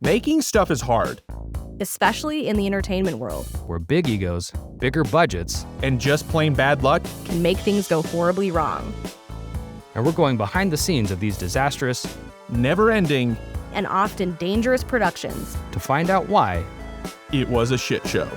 Making stuff is hard. Especially in the entertainment world. Where big egos, bigger budgets, And just plain bad luck can make things go horribly wrong. and we're going behind the scenes of these disastrous never-ending. And often dangerous productions. to find out why. It was a shit show.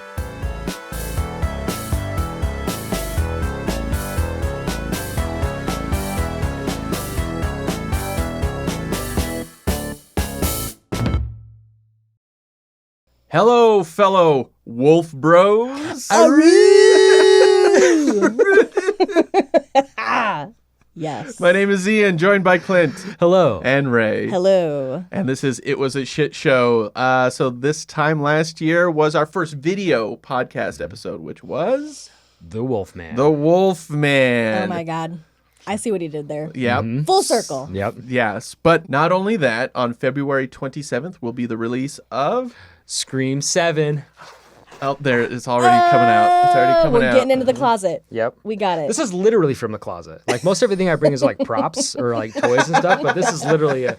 Hello, fellow wolf bros. Yes. My name is Ian, joined by Clint Hello. and Ray. Hello. And this is It Was a Shit Show. So this time last year was our first video podcast episode, which was The Wolfman. The Wolfman. Oh my God. I see what he did there. Yep. Full circle. Yep. Yes. But not only that, on February 27th will be the release of... Scream 7. Out there, it's already coming out. It's already coming We're out. getting into the closet. Yep. We got it. This is literally from the closet. Like most everything I bring is like props or like toys and stuff, but this is literally a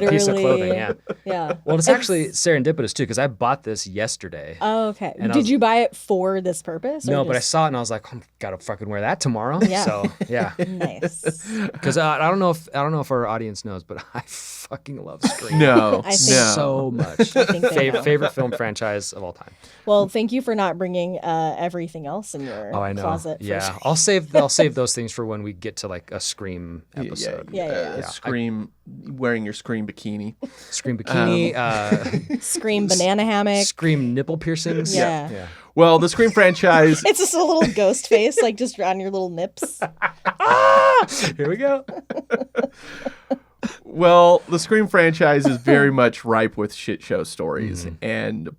piece of clothing. Yeah. Yeah. Well, it's actually serendipitous too because I bought this yesterday. Oh, okay. And Did you buy it for this purpose? or No, but I just- saw it and I was like, oh, gotta fucking wear that tomorrow. Yeah. So yeah, Nice. because I don't know if our audience knows, but I fucking love Scream. No. I think So much. I think they know. Favorite film franchise of all time. Well, thank you for not bringing everything else in your Oh, I know. closet. for Yeah, Scream. I'll save those things for when we get to like a Scream episode. Yeah. Scream, wearing your Scream bikini. Scream bikini, Scream banana hammock. Scream nipple piercings. Yeah. Well, the Scream franchise... It's just a little ghost face, like just on your little nips. Here we go. Well, the Scream franchise is very much ripe with shit show stories,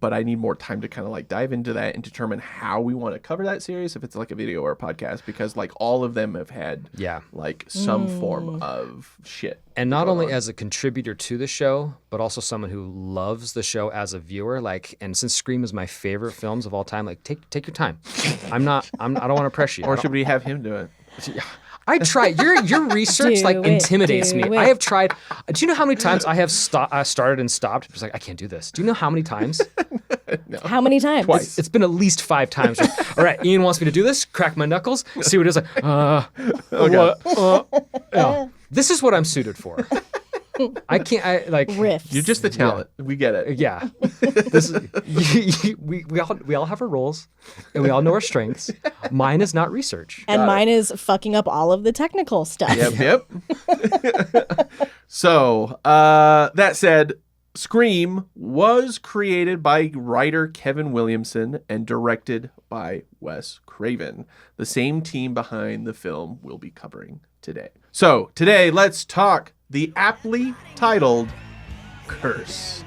but I need more time to kind of like dive into that and determine how we want to cover that series, if it's like a video or a podcast, because like all of them have had like some form of shit. And not going only on. as a contributor to the show, but also someone who loves the show as a viewer. Like, and since Scream is my favorite films of all time, like take your time. I don't want to pressure you. Or should we have him do it? I try. Your research Do like it, intimidates do me. it. I have tried. Do you know how many times I have started and stopped? It's like I can't do this. Do you know how many times? How many times? Twice. It's been at least 5 times. All right, Ian wants me to do this. Crack my knuckles. See what it is. Like, yeah. This is what I'm suited for. I can't. I like Riffs. You're just the talent. We get it. Yeah. This is, we all have our roles, and we all know our strengths. Mine is not research. And mine is fucking up all of the technical stuff. Yep. So, that said, Scream was created by writer Kevin Williamson and directed by Wes Craven, the same team behind the film we'll be covering today. So, today, let's talk the aptly titled Cursed.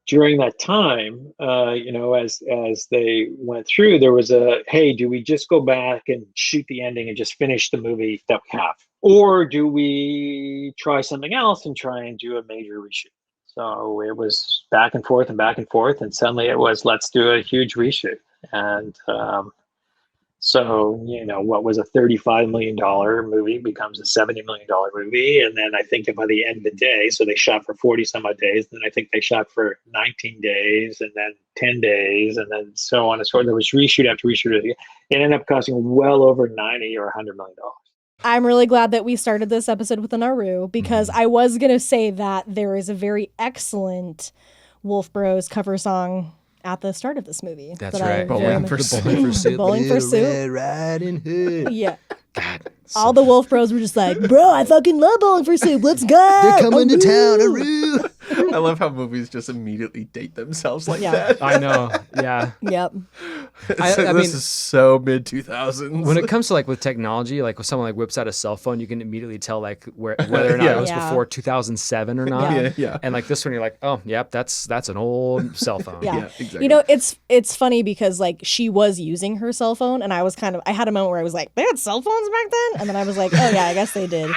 During that time, as they went through, there was hey, do we just go back and shoot the ending and just finish the movie that we have? Or do we try something else and try and do a major reshoot? So it was back and forth, and suddenly it was, let's do a huge reshoot. And so, what was a $35 million movie becomes a $70 million movie. And then I think by the end of the day, so they shot for 40 some odd days. Then I think they shot for 19 days and then 10 days and then so on and so on. There was reshoot after reshoot. It ended up costing well over 90 or $100 million. I'm really glad that we started this episode with an Naru because I was going to say that there is a very excellent Wolf Bros cover song at the start of this movie. That's that I right. very Bowling much- for soup. Bowling for soup. Red Riding Hood. Yeah. God. All the Wolf Bros were just like, bro, I fucking love Bowling for Soup. Let's go. They're coming to town. Woo!" I love how movies just immediately date themselves like Yeah. that. I know. Yeah. Yep. I This mean- is so mid-2000s. When it comes to like with technology, like when someone like whips out a cell phone, you can immediately tell like whether or not Yeah. it was Yeah. before 2007 or not. Yeah. And like this one, you're like, oh, yep, that's an old cell phone. Yeah. Exactly. It's funny because like she was using her cell phone and I had a moment where I was like, they had cell phones back then? And then I was like, oh yeah, I guess they did.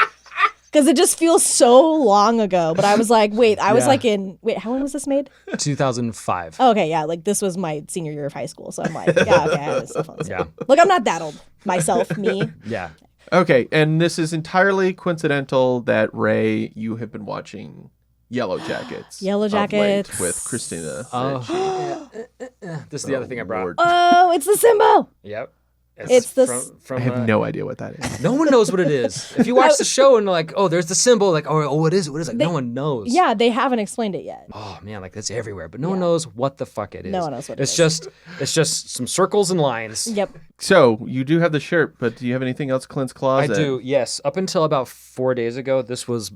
Because it just feels so long ago. But I was like, how long was this made? 2005. Oh, okay, yeah, like this was my senior year of high school. So I'm like, yeah, okay, I had a cell phone. Yeah. Look, I'm not that old myself, me. Yeah. Okay, and this is entirely coincidental that Ray, you have been watching Yellow Jackets. Yellow of late Jackets. with Christina. Oh, this is the other thing I brought. Lord. Oh, it's the symbol. Yep. It's the from I have no idea what that is. No one knows what it is. If you watch the show and like, oh, there's the symbol, like, oh, what is it? What is it? Like, no one knows. Yeah, they haven't explained it yet. Oh man, like that's everywhere, but no one knows what the fuck it is. No one knows what it it's is. It's just some circles and lines. Yep. So, you do have the shirt, but do you have anything else, Clint's I Closet? do. Yes. Up until about 4 days ago, this was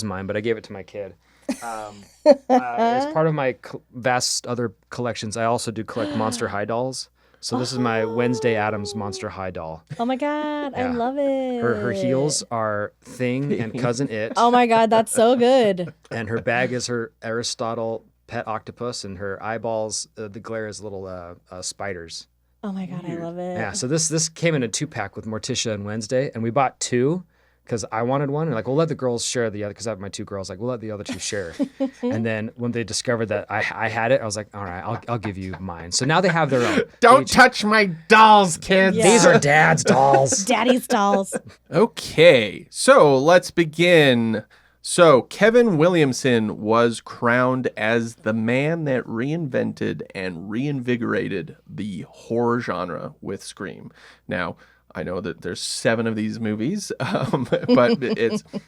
mine, but I gave it to my kid. As part of my vast other collections, I also do collect Monster High dolls. So this is my Wednesday Addams Monster High doll. Oh my God, I Yeah. love it. Her heels are Thing and Cousin It. Oh my God, that's so good. And her bag is her Aristotle pet octopus, and her eyeballs, the glare is little spiders. Oh my God, I love it. Yeah, so this came in a 2-pack with Morticia and Wednesday, and we bought 2 because I wanted one. And like, we'll let the girls share the other, because I have my 2 girls. Like, we'll let the other 2 share. And then when they discovered that I had it, I was like, all right, I'll give you mine. So now they have their own. Don't touch my dolls, kids. Yeah. These are Dad's dolls. Daddy's dolls. Okay, so let's begin. So, Kevin Williamson was crowned as the man that reinvented and reinvigorated the horror genre with Scream. Now, I know that there's 7 of these movies, but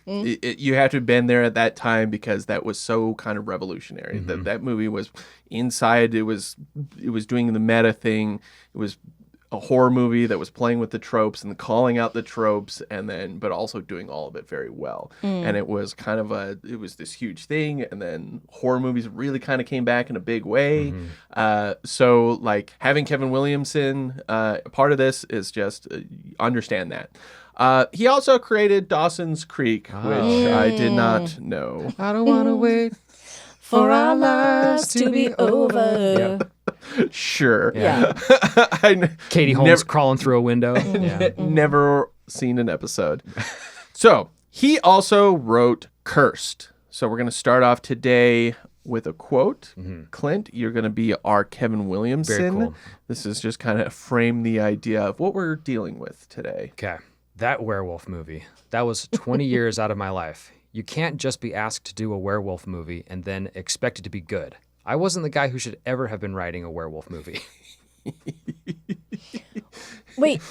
you have to have been there at that time because that was so kind of revolutionary. That movie was inside. It was doing the meta thing. It was a horror movie that was playing with the tropes and calling out the tropes, but also doing all of it very well. And it was kind of it was this huge thing. And then horror movies really kind of came back in a big way. So like having Kevin Williamson part of this is just understand that. He also created Dawson's Creek, which I did not know. I don't want to wait For our lives to be over. Sure. Yeah. Katie Holmes crawling through a window. Yeah. Never seen an episode. So he also wrote Cursed. So we're going to start off today with a quote. Clint, you're going to be our Kevin Williamson. Very cool. This is just kind of frame the idea of what we're dealing with today. Okay. That werewolf movie, that was 20 years out of my life. You can't just be asked to do a werewolf movie and then expect it to be good. I wasn't the guy who should ever have been writing a werewolf movie. Wait,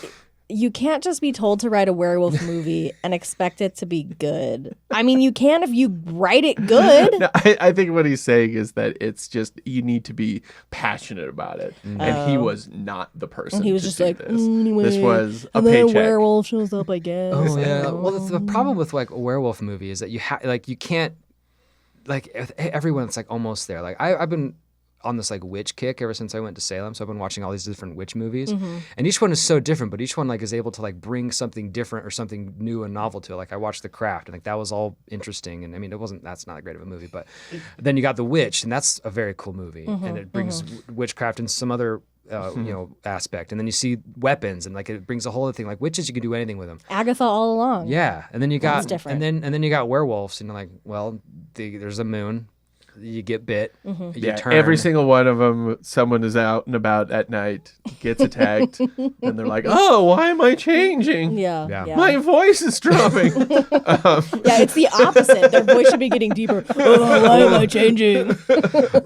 you can't just be told to write a werewolf movie and expect it to be good. I mean, you can if you write it good. No, I think what he's saying is that it's just you need to be passionate about it, and he was not the person. He was to just do like, this. anyway, This was a and then paycheck. a werewolf shows up, I guess. Oh yeah. Well, the problem with like a werewolf movie is that you can't everyone's like almost there. Like I've been on this like witch kick ever since I went to Salem, so I've been watching all these different witch movies, and each one is so different, but each one like is able to like bring something different or something new and novel to it. Like I watched The Craft, and like that was all interesting, and I mean that's not that great of a movie, but then you got The Witch, and that's a very cool movie, and it brings witchcraft and some other aspect, and then you see weapons, and like it brings a whole other thing. Like witches, you can do anything with them. Agatha all along. Yeah, and then you got That's different. and then you got werewolves, and you're like, well, there's a moon, you get bit, you turn. Every single one of them, someone is out and about at night, gets attacked, and they're like, "Oh, why am I changing? Yeah. Yeah. Yeah. My voice is dropping." Yeah, it's the opposite. Their voice should be getting deeper. Oh, why am I changing?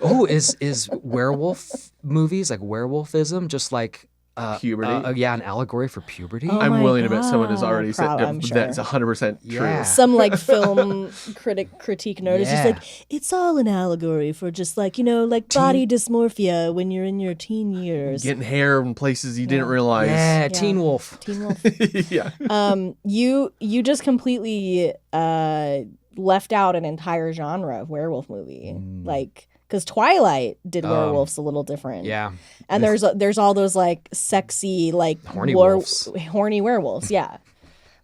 Oh, is werewolf movies like werewolfism just like Puberty? yeah, an allegory for puberty. Oh I'm my willing to bet someone has God. already said I'm sure. that's 100% true. Yeah. Some like film critique note is just Yeah. like, it's all an allegory for just like, like body dysmorphia when you're in your teen years. Getting hair in places you didn't realize. Yeah, Teen Wolf. Teen Wolf. Yeah. You just completely left out an entire genre of werewolf movie. Like, because Twilight did werewolves a little different. Yeah. And there's all those like sexy like Horny wolves. horny werewolves, yeah.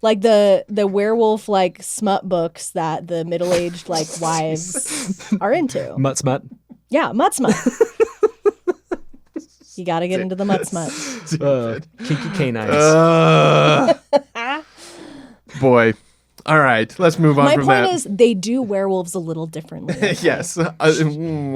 Like the werewolf like smut books that the middle-aged like wives are into. Mutt smut. Yeah, mud smut. You got to get into the mud smut. Kinky canines. Boy. All right, let's move on My from point that. is they do werewolves a little differently. Yes.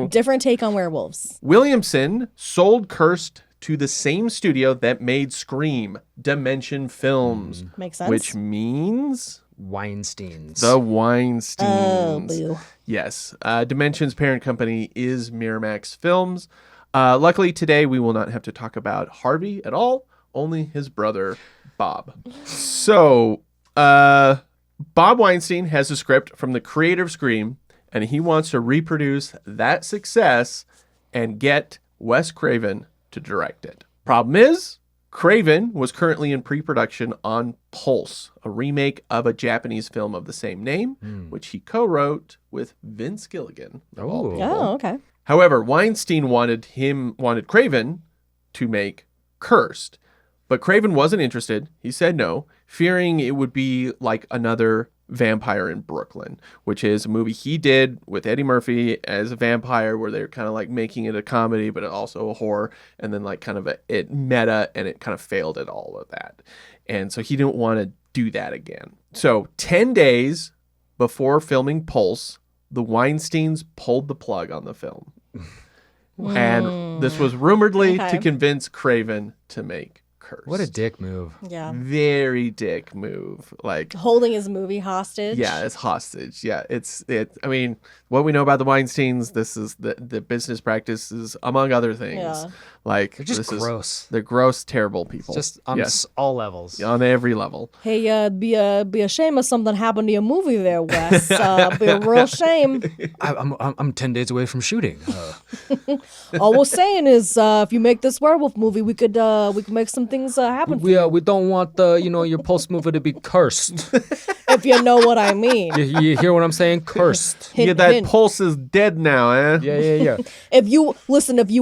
Different take on werewolves. Williamson sold Cursed to the same studio that made Scream, Dimension Films. Makes sense. Which means Weinsteins. the Weinsteins. Oh, boo. Yes. Dimension's parent company is Miramax Films. Luckily, today we will not have to talk about Harvey at all, only his brother, Bob. So, Bob Weinstein has a script from the creator of Scream, and he wants to reproduce that success and get Wes Craven to direct it. Problem is, Craven was currently in pre-production on Pulse, a remake of a Japanese film of the same name, which he co-wrote with Vince Gilligan. of all Oh. people. Oh, okay. However, Weinstein wanted Craven to make Cursed, but Craven wasn't interested. He said no, fearing it would be like another Vampire in Brooklyn, which is a movie he did with Eddie Murphy as a vampire, where they're kind of like making it a comedy, but also a horror, and then like kind of it meta, and it kind of failed at all of that. And so he didn't want to do that again. So 10 days before filming Pulse, the Weinsteins pulled the plug on the film. And this was rumoredly Okay. to convince Craven to make Cursed. What a dick move. Yeah. Very dick move. Like, Holding his movie hostage. yeah, it's hostage. Yeah, I mean, what we know about the Weinsteins, this is the business practices, among other things. Yeah. Like, They're just this is- gross. they're gross, terrible people. Just on Yes, all levels. on every level. Hey, be a shame if something happened to your movie there, Wes. Be a real shame. I'm 10 days away from shooting. All we're saying is, if you make this werewolf movie, we could make some things happen. We don't want your post movie to be cursed. If you know what I mean. You hear what I'm saying? Cursed. Hint, Yeah, that hint. Pulse is dead now, eh? Yeah. If you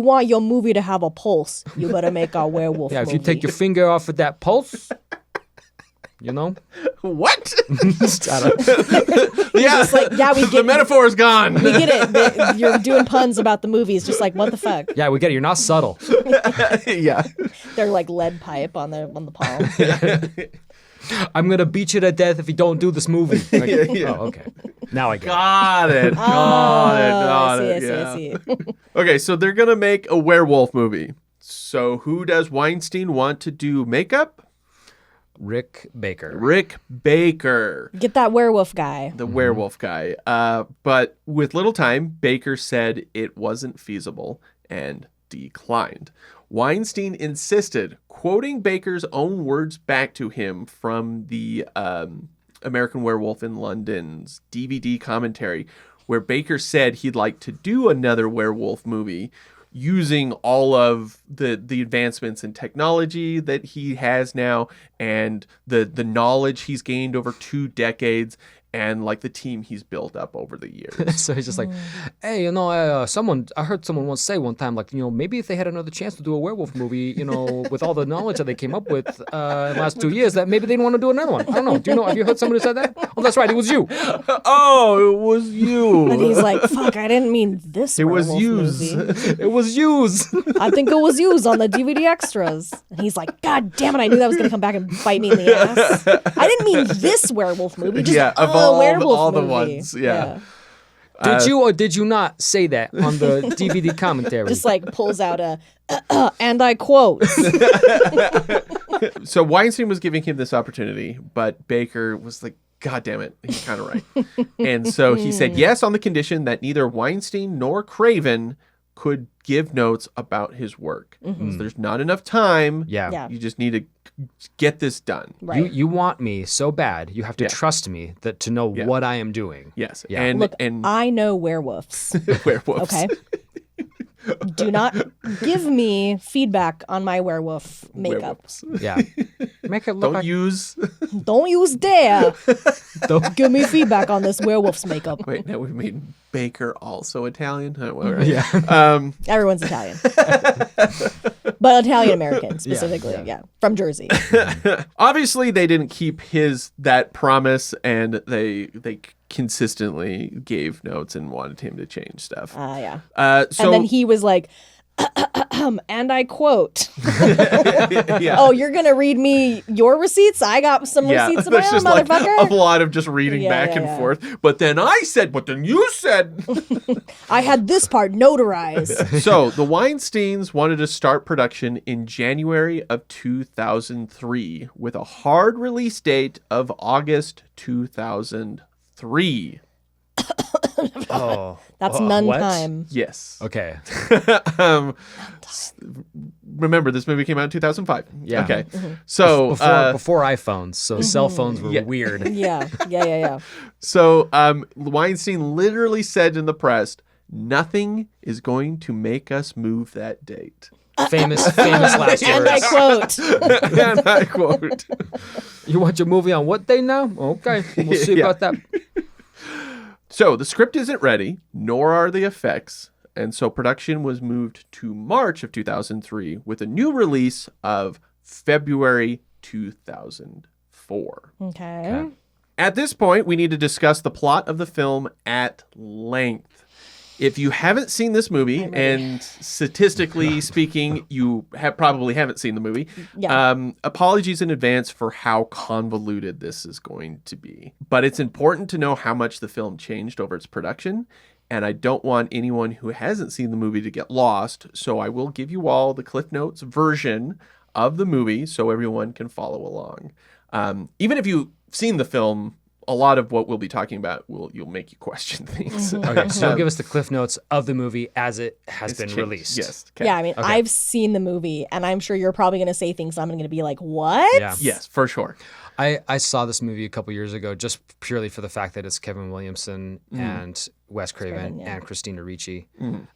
want your movie to have a pulse, you better make our werewolf Yeah, if movie. you take your finger off of that pulse, you know? What? I don't- Yeah, like, yeah, we the get- metaphor is gone. We get it. You're doing puns about the movies, just like what the fuck. yeah, we get it. You're not subtle. Yeah. They're like lead pipe on the palm. I'm going to beat you to death if you don't do this movie. Like, Yeah. Oh, okay. Now I get it. Got it. Got it. I see, Yeah. I see. Okay, so they're gonna make a werewolf movie. So who does Weinstein want to do makeup? Rick Baker. Rick Baker, Get that werewolf guy. the werewolf guy. But with little time, Baker said it wasn't feasible and declined. Weinstein insisted, quoting Baker's own words back to him from the American Werewolf in London's DVD commentary, where Baker said he'd like to do another werewolf movie using all of the advancements in technology that he has now, and the knowledge he's gained over 2 decades, and like the team he's built up over the years. So he's just like, hey, I heard someone once say one time, like, maybe if they had another chance to do a werewolf movie, with all the knowledge that they came up with in the last 2 years, that maybe they'd want to do another one. I don't know. Do you know? Have you heard somebody say that? Oh, that's right. It was you. Oh, it was you. And he's like, fuck, I didn't mean this It was werewolf yous. movie. It was yous. I think it was used on the DVD extras. And he's like, God damn it, I knew that was going to come back and bite me in the ass. I didn't mean this werewolf movie, just Yeah, of a all werewolf the movie. ones, yeah. Did you or did you not say that on the DVD commentary? Just like pulls out a, and I quote. So Weinstein was giving him this opportunity, but Baker was like, God damn it, he's kind of right. And so he said yes on the condition that neither Weinstein nor Craven could give notes about his work. So there's not enough time. yeah. Yeah. You just need to get this done. Right. You want me so bad, you have to Yeah. trust me that to know Yeah. what I am doing. Yes. Yeah. And Look, and I know werewolves. werewolves. Okay. Do not give me feedback on my werewolf makeup. Werewolves. Yeah. Make it look Don't like use. Don't use dare. Don't- Give me feedback on this werewolf's makeup. Wait, now we've made Baker also Italian. Yeah. Everyone's Italian. But Italian American specifically, yeah. From Jersey. Obviously, they didn't keep that promise, and they consistently gave notes and wanted him to change stuff. Yeah. So And then he was like, And I quote, Yeah. oh, you're going to read me your receipts? I got some receipts of my that's own, just like motherfucker. a lot of just reading Yeah, back yeah, and yeah. forth. But then I said, but then you said. I had this part notarized. So the Weinsteins wanted to start production in January of 2003 with a hard release date of August 2003. Oh, That's none what? time. Yes. Okay. um, remember, this movie came out in 2005. Yeah. Okay. So Before iPhones, so cell phones were Yeah. weird. Yeah. So Weinstein literally said in the press, "Nothing is going to make us move that date." Famous last And I words. quote, And I quote. You want your movie on what day now? Okay, we'll see Yeah. about that. So the script isn't ready, nor are the effects, and so production was moved to March of 2003 with a new release of February 2004. okay. At this point, we need to discuss the plot of the film at length. If you haven't seen this movie, and statistically speaking, you probably haven't seen the movie, Yeah. apologies in advance for how convoluted this is going to be. But it's important to know how much the film changed over its production, and I don't want anyone who hasn't seen the movie to get lost, so I will give you all the Cliff Notes version of the movie so everyone can follow along. Even if you've seen the film, a lot of what we'll be talking about you'll make you question things. Okay, so give us the cliff notes of the movie as it has It's been changed. released. Yes. Okay. Yeah, I mean, Okay. I've seen the movie, and I'm sure you're probably going to say things, and I'm going to be like, what? Yeah. Yes, for sure. I saw this movie a couple years ago just purely for the fact that it's Kevin Williamson and Wes Craven yeah. and Christina Ricci.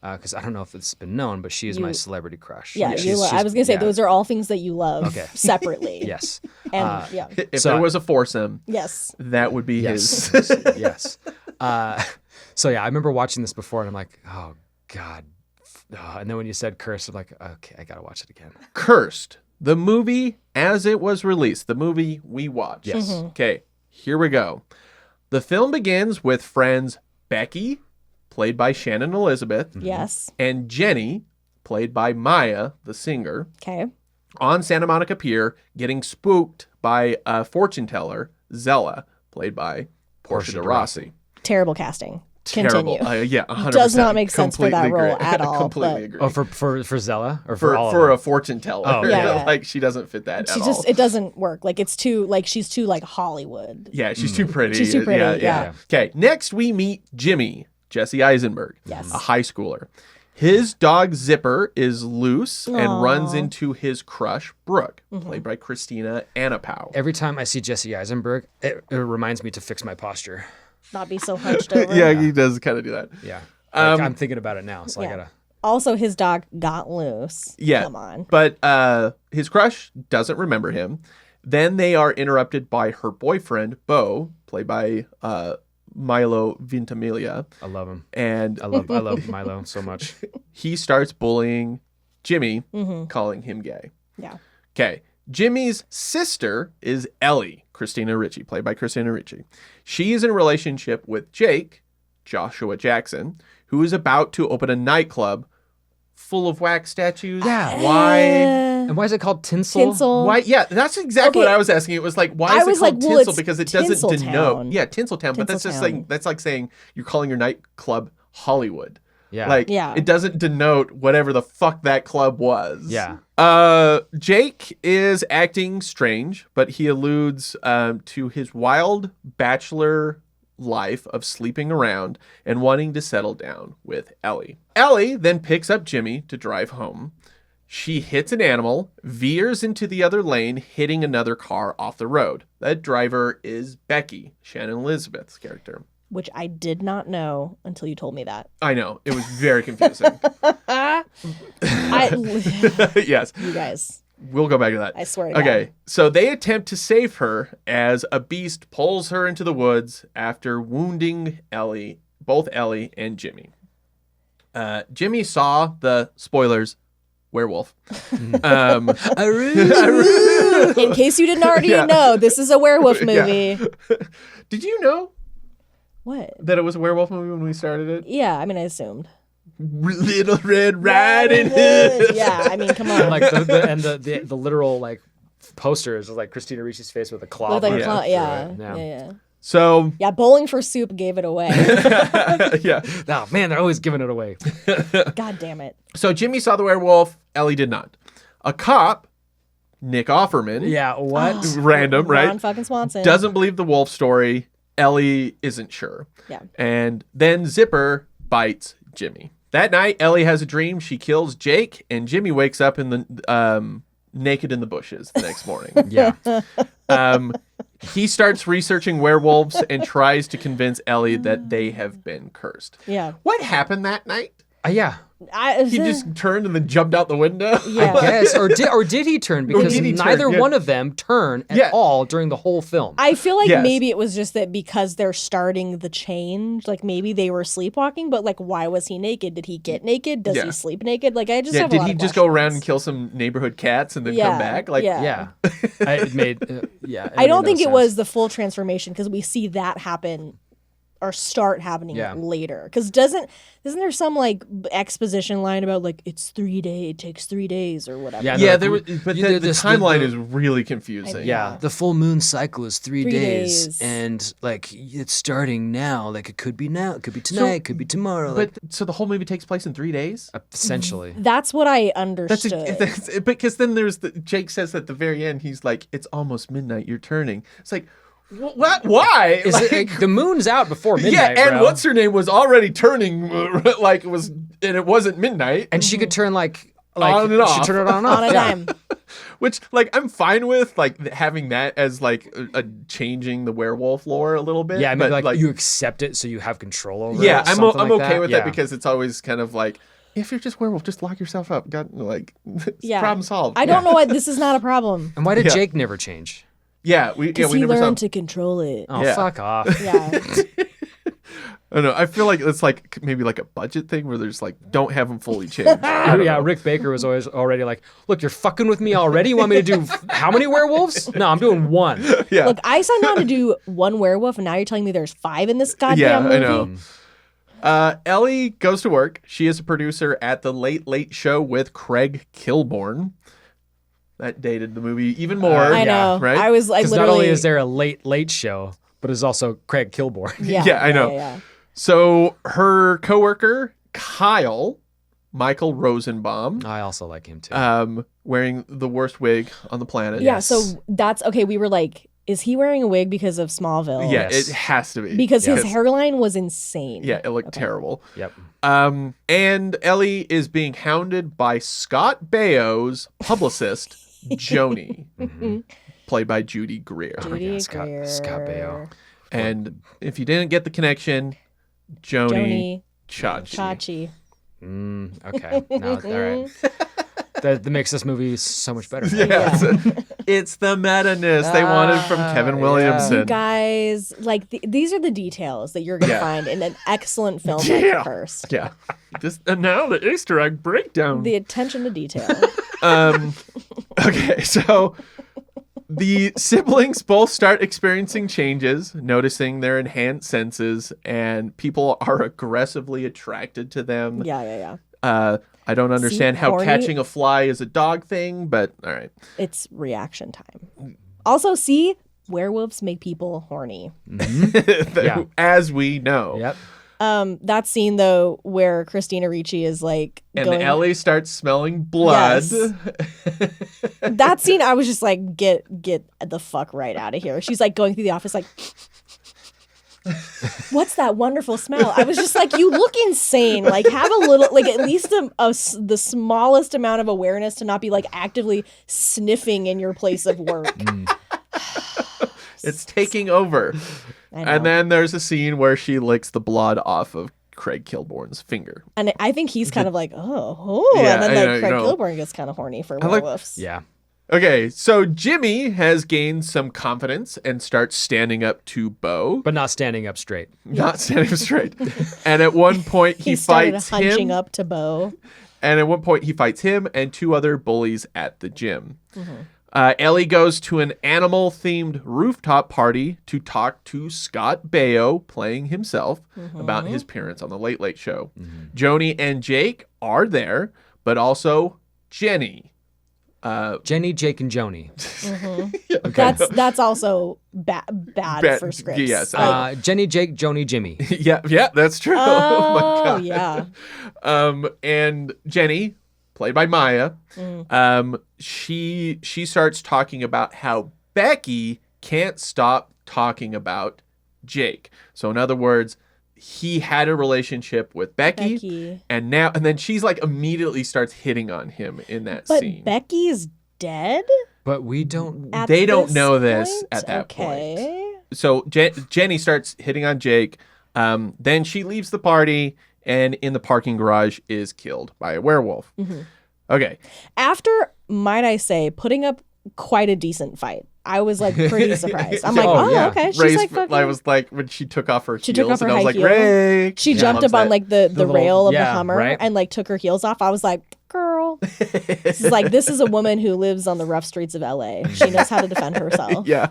Because I don't know if it's been known, but she is my celebrity crush. Yeah, She's- I was going to say, yeah. those are all things that you love Okay. separately. Yes. And yeah. If So there was a foursome, Yes. that would be Yes. his. Yes. So yeah, I remember watching this before and I'm like, oh God. And then when you said curse, I'm like, okay, I got to watch it again. Cursed, the movie as it was released, the movie we watched. Yes. Okay, here we go. The film begins with friends Becky, played by Shannon Elizabeth, Yes. and Jenny, played by Maya, the singer, Okay. on Santa Monica Pier getting spooked by a fortune teller, Zella, played by Portia de Rossi. Terrible casting. Terrible. Continue. Yeah, 100%. Does not make sense for that Completely role agree. at all, Completely but- agree. Oh, for Zella or for all of for them? a fortune teller. Oh, yeah. Like she doesn't fit that She at just all. it doesn't work. Like it's too like she's too like Hollywood. Yeah, she's too pretty. She's too pretty, yeah. Okay, next we meet Jimmy, Jesse Eisenberg, Yes. a high schooler. His dog Zipper is loose and runs into his crush Brooke, Mm-hmm. played by Christina Anapow. Every time I see Jesse Eisenberg, it reminds me to fix my posture. Not be so hunched over. Yeah, he does kind of do that. Yeah. Like, I'm thinking about it now, so I Yeah. gotta. Also, his dog got loose. Yeah. Come on. But his crush doesn't remember him. Then they are interrupted by her boyfriend, Bo, played by Milo Ventimiglia. I love him. And I love Milo so much. he starts bullying Jimmy, calling him gay. Yeah. Okay. Jimmy's sister is Ellie, Christina Ricci, played by Christina Ricci. She is in a relationship with Jake, Joshua Jackson, who is about to open a nightclub full of wax statues. Yeah. Why? And why is it called Tinsel? Tinsel. Why? Yeah, that's exactly Okay. what I was asking. It was like, why I is it was called like, well, tinsel? it's Because it doesn't Tinseltown. denote. Yeah, Tinseltown. But that's just Tinseltown. like that's like saying you're calling your nightclub Hollywood. Yeah. Like, Yeah. it doesn't denote whatever the fuck that club was. Yeah. Jake is acting strange, but he alludes to his wild bachelor life of sleeping around and wanting to settle down with Ellie. Ellie then picks up Jimmy to drive home. She hits an animal, veers into the other lane, hitting another car off the road. That driver is Becky, Shannon Elizabeth's character. Which I did not know until you told me that. I know, it was very confusing. Yes, You guys, we'll go back to that. I swear to Okay, God. so they attempt to save her as a beast pulls her into the woods after wounding both Ellie and Jimmy. Jimmy saw the spoilers, werewolf. In case you didn't already Yeah. know, this is a werewolf movie. Did you know What? that it was a werewolf movie when we started it? Yeah, I mean, I assumed. Little Red Riding Hood. Yeah, I mean, come on. And like the literal like posters of like Christina Ricci's face with a claw. With, like, mark a claw- through yeah, it. yeah. So, Yeah, Bowling for Soup gave it away. yeah. Oh man, they're always giving it away. God damn it. So Jimmy saw the werewolf. Ellie did not. A cop, Nick Offerman, Yeah, what? random, right? Ron fucking Swanson. Doesn't believe the wolf story. Ellie isn't sure. Yeah. And then Zipper bites Jimmy. That night, Ellie has a dream. She kills Jake, and Jimmy wakes up in the naked in the bushes the next morning. Yeah. He starts researching werewolves and tries to convince Ellie that they have been cursed. Yeah. What happened that night? Yeah. He just turned and then jumped out the window. Yeah. I guess, or did he turn? Because did he turn? neither Yeah. one of them turn at all during the whole film. I feel like Yes. maybe it was just that because they're starting the change, like maybe they were sleepwalking, but like why was he naked? Did he get naked? Does Yeah. he sleep naked? Like I just Yeah, have a did lot he of just go around and questions. kill some neighborhood cats and then Yeah, come back? Like, yeah. Yeah. It made. Yeah. I don't made think no it sense. was the full transformation because we see that happen or start happening Yeah. later. Because isn't there some like exposition line about like it takes 3 days or whatever? Yeah, yeah, like, there was, but the timeline is really confusing. Yeah, the full moon cycle is 3 3 days, days. and like it's starting now. Like it could be now, it could be tonight, it could be tomorrow. Like, But so the whole movie takes place in 3 days? essentially, That's what I That's, understood. because then there's Jake says at the very end, he's like, it's almost midnight, you're turning. It's like, what? Why? is it the moon's out before midnight? yeah, and bro. what's her name was already turning, like it was, and it wasn't midnight. And she could turn like On and she off. turn it on and On off. a yeah. dime. Which, like, I'm fine with, like, having that as, like, a changing the werewolf lore a little bit. Yeah, maybe but, like you accept it so you have control over yeah, it. I'm something like okay with that Yeah. because it's always kind of like, if you're just werewolf, just lock yourself up. Got like, Yeah. problem solved. I don't know why this is not a problem. And why did Yeah. Jake never change? Yeah, we Because never he saw. learned to control it. Oh, Yeah. fuck off. Yeah. I don't know. I feel like it's like maybe like a budget thing where there's like don't have them fully changed. I don't Yeah, know. Rick Baker was always already like, look, you're fucking with me already? You want me to do how many werewolves? No, I'm doing one. Yeah, Look, I signed on to do one werewolf, and now you're telling me there's 5 in this yeah, goddamn movie. I know. Ellie goes to work. She is a producer at the Late Late Show with Craig Kilborn. That dated the movie even more. I know. Right? I was like Because literally. not only is there a late show, but it's also Craig Kilborn. Yeah, Yeah, I know. Yeah. So her coworker Kyle, Michael Rosenbaum, I also like him too. wearing the worst wig on the planet. Yeah, Yes. so that's okay. We were like, is he wearing a wig because of Smallville? Yeah, Yes. it has to be Because his Yes. hairline was insane. Yeah, it looked terrible. Yep. And Ellie is being hounded by Scott Baio's publicist, Joni, played by Judy Greer. Judy Scott Greer. Baio. And if you didn't get the connection, Joni Chachi. Chachi. Okay. Now, all right. That makes this movie so much better. Yeah, it's the meta-ness they wanted from Kevin yeah. Williamson. You guys, like, these are the details that you're going to Yeah. find in an excellent film Yeah. like Cursed. Yeah. And now the Easter egg breakdown. The attention to detail. Okay, so the siblings both start experiencing changes, noticing their enhanced senses, and people are aggressively attracted to them. Yeah. I don't understand how horny- catching a fly is a dog thing, but all right. It's reaction time. Also, see, werewolves make people horny. Yeah. As we know. Yep. That scene though, where Christina Ricci is like And going. Ellie starts smelling blood. Yes. That scene, I was just like, get the fuck right out of here. She's like going through the office, like, what's that wonderful smell? I was just like, you look insane. Like, have a little, like, at least the smallest amount of awareness to not be like actively sniffing in your place of work. It's taking over. I know. And then there's a scene where she licks the blood off of Craig Kilborn's finger. And I think he's kind of like, oh, Yeah, and then I like know, Craig you know. Kilborn gets kind of horny for like- werewolves. Yeah. Okay, so Jimmy has gained some confidence and starts standing up to Bo, But not standing up straight. not standing straight. And at one point He he started fights hunching him. up to Bo. And at one point he fights him and two other bullies at the gym. Ellie goes to an animal-themed rooftop party to talk to Scott Baio, playing himself, about his appearance on The Late Late Show. Joni and Jake are there, but also Jenny. Jenny, Jake, and Joni. That's also bad for scripts. Yes. Jenny, Jake, Joni, Jimmy. Yeah, that's true. Oh, my God. yeah. And Jenny, played by Maya, she starts talking about how Becky can't stop talking about Jake. So in other words, he had a relationship with Becky. and then she's like immediately starts hitting on him in that scene. But Becky's dead? But we don't. They don't know this point? at that Okay. point. So Jenny starts hitting on Jake. Then she leaves the party and in the parking garage is killed by a werewolf. Okay. After, might I say, putting up quite a decent fight. I was like pretty surprised. I'm like, yeah. okay. She's Ray's, like fucking... I was like, when she took off her heels, took off her and I was high like, heel. Ray. She jumped up on like the little- rail of the yeah, Hummer right? and like took her heels off. I was like, girl. This is a woman who lives on the rough streets of LA. She knows how to defend herself. Yeah.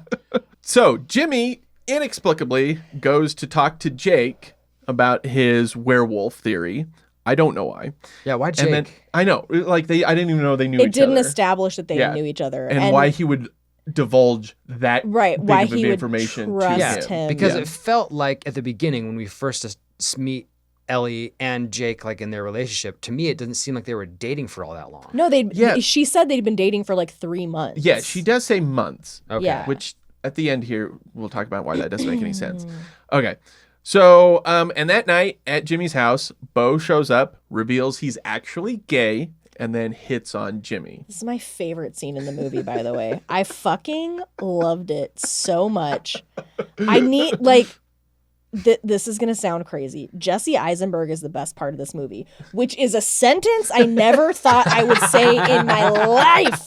So Jimmy inexplicably goes to talk to Jake about his werewolf theory. I don't know why. Yeah, why Jake? And then I know, like I didn't even know they knew It each didn't other. establish that they Yeah. knew each other. And why he would divulge that Right, big why of he would information trust to him. because Yeah. it felt like at the beginning when we first meet Ellie and Jake like in their relationship, to me it doesn't seem like they were dating for all that long. No, Yeah. she said they'd been dating for like 3 months. Yeah, she does say months. Okay. Yeah. Which at the end here, we'll talk about why that doesn't make any sense. Okay. So, and that night at Jimmy's house, Bo shows up, reveals he's actually gay, and then hits on Jimmy. This is my favorite scene in the movie, by the way. I fucking loved it so much. I need, like, this is going to sound crazy. Jesse Eisenberg is the best part of this movie, which is a sentence I never thought I would say in my life.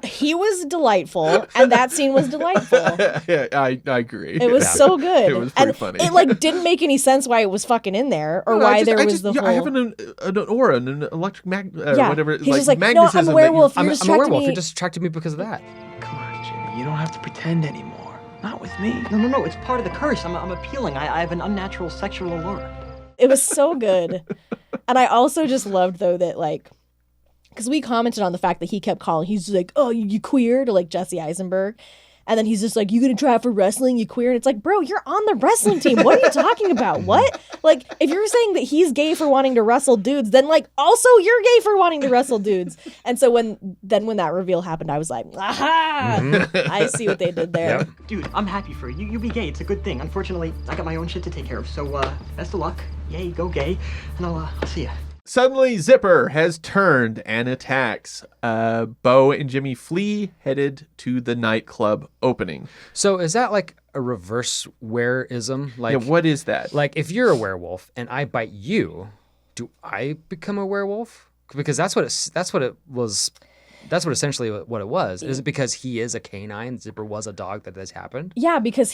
He was delightful, and that scene was delightful. Yeah, I agree. It was so good. It was pretty and funny. It like didn't make any sense why it was fucking in there or why there was the whole. I have an aura, an electric whatever. He's just like, no, I'm a magnetism that you- werewolf. I'm You're a just attracted werewolf. me. You're just attracted me because of that. Come on, Jimmy. You don't have to pretend anymore. Not with me. No. It's part of the curse. I'm appealing. I have an unnatural sexual allure. It was so good. And I also just loved, though, that, like, because we commented on the fact that he kept calling, he's like, oh, you queer, to, like, Jesse Eisenberg. And then he's just like, you gonna try out for wrestling, you queer? And it's like, bro, you're on the wrestling team. What are you talking about? What? Like, if you're saying that he's gay for wanting to wrestle dudes, then, like, also you're gay for wanting to wrestle dudes. And so when that reveal happened, I was like, aha! I see what they did there. Yep. Dude, I'm happy for you. You be gay. It's a good thing. Unfortunately, I got my own shit to take care of. So, best of luck. Yay, go gay. And I'll see ya. Suddenly, Zipper has turned and attacks. Bo and Jimmy flee, headed to the nightclub opening. So is that like a reverse wereism? Like, Yeah, what is that? like if you're a werewolf and I bite you, do I become a werewolf? Because that's what it was. That's essentially what it was. Is it because he is a canine? Zipper was a dog that this happened? Yeah, because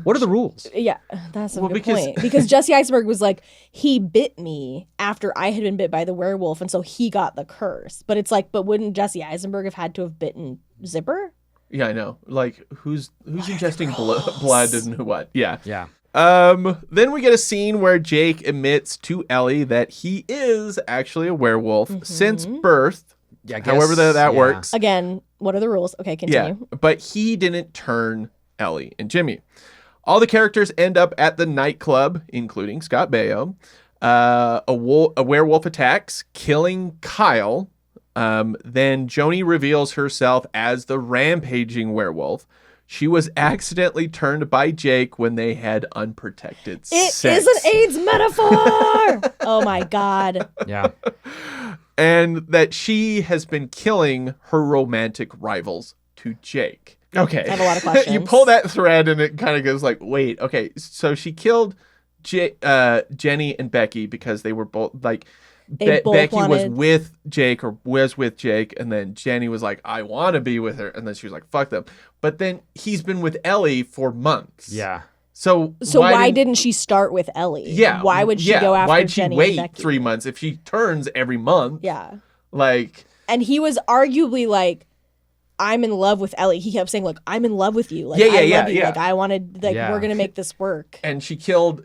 What are the rules? Yeah, that's a good because- point. Because Jesse Eisenberg was like, he bit me after I had been bit by the werewolf, and so he got the curse. But it's like, but wouldn't Jesse Eisenberg have had to have bitten Zipper? Yeah, I know. Like, who's ingesting blood and what? Yeah. Yeah. Then we get a scene where Jake admits to Ellie that he is actually a werewolf since birth. Yeah. I guess, However that yeah. works. Again, what are the rules? Okay, continue. Yeah, but he didn't turn Ellie and Jimmy. All the characters end up at the nightclub, including Scott Baio. A werewolf attacks, killing Kyle. Then Joni reveals herself as the rampaging werewolf. She was accidentally turned by Jake when they had unprotected It sex. is an AIDS metaphor! Oh my God. Yeah. And that she has been killing her romantic rivals to Jake. Okay. I have a lot of questions. You pull that thread and it kind of goes like, wait, okay. So she killed Jenny and Becky because they were both like, They both Becky was wanted- with Jake and then Jenny was like, I want to be with her. And then she was like, fuck them. But then he's been with Ellie for months. Yeah. So why didn't she start with Ellie? Yeah. Why would she go after Why'd she Jenny wait and Becky? 3 months if she turns every month? Yeah. Like, And he was arguably like I'm in love with Ellie. He kept saying, like, I'm in love with you. Like, Yeah, I yeah, love you. yeah. Like, I wanted, like, Yeah. we're going to make this work. And she killed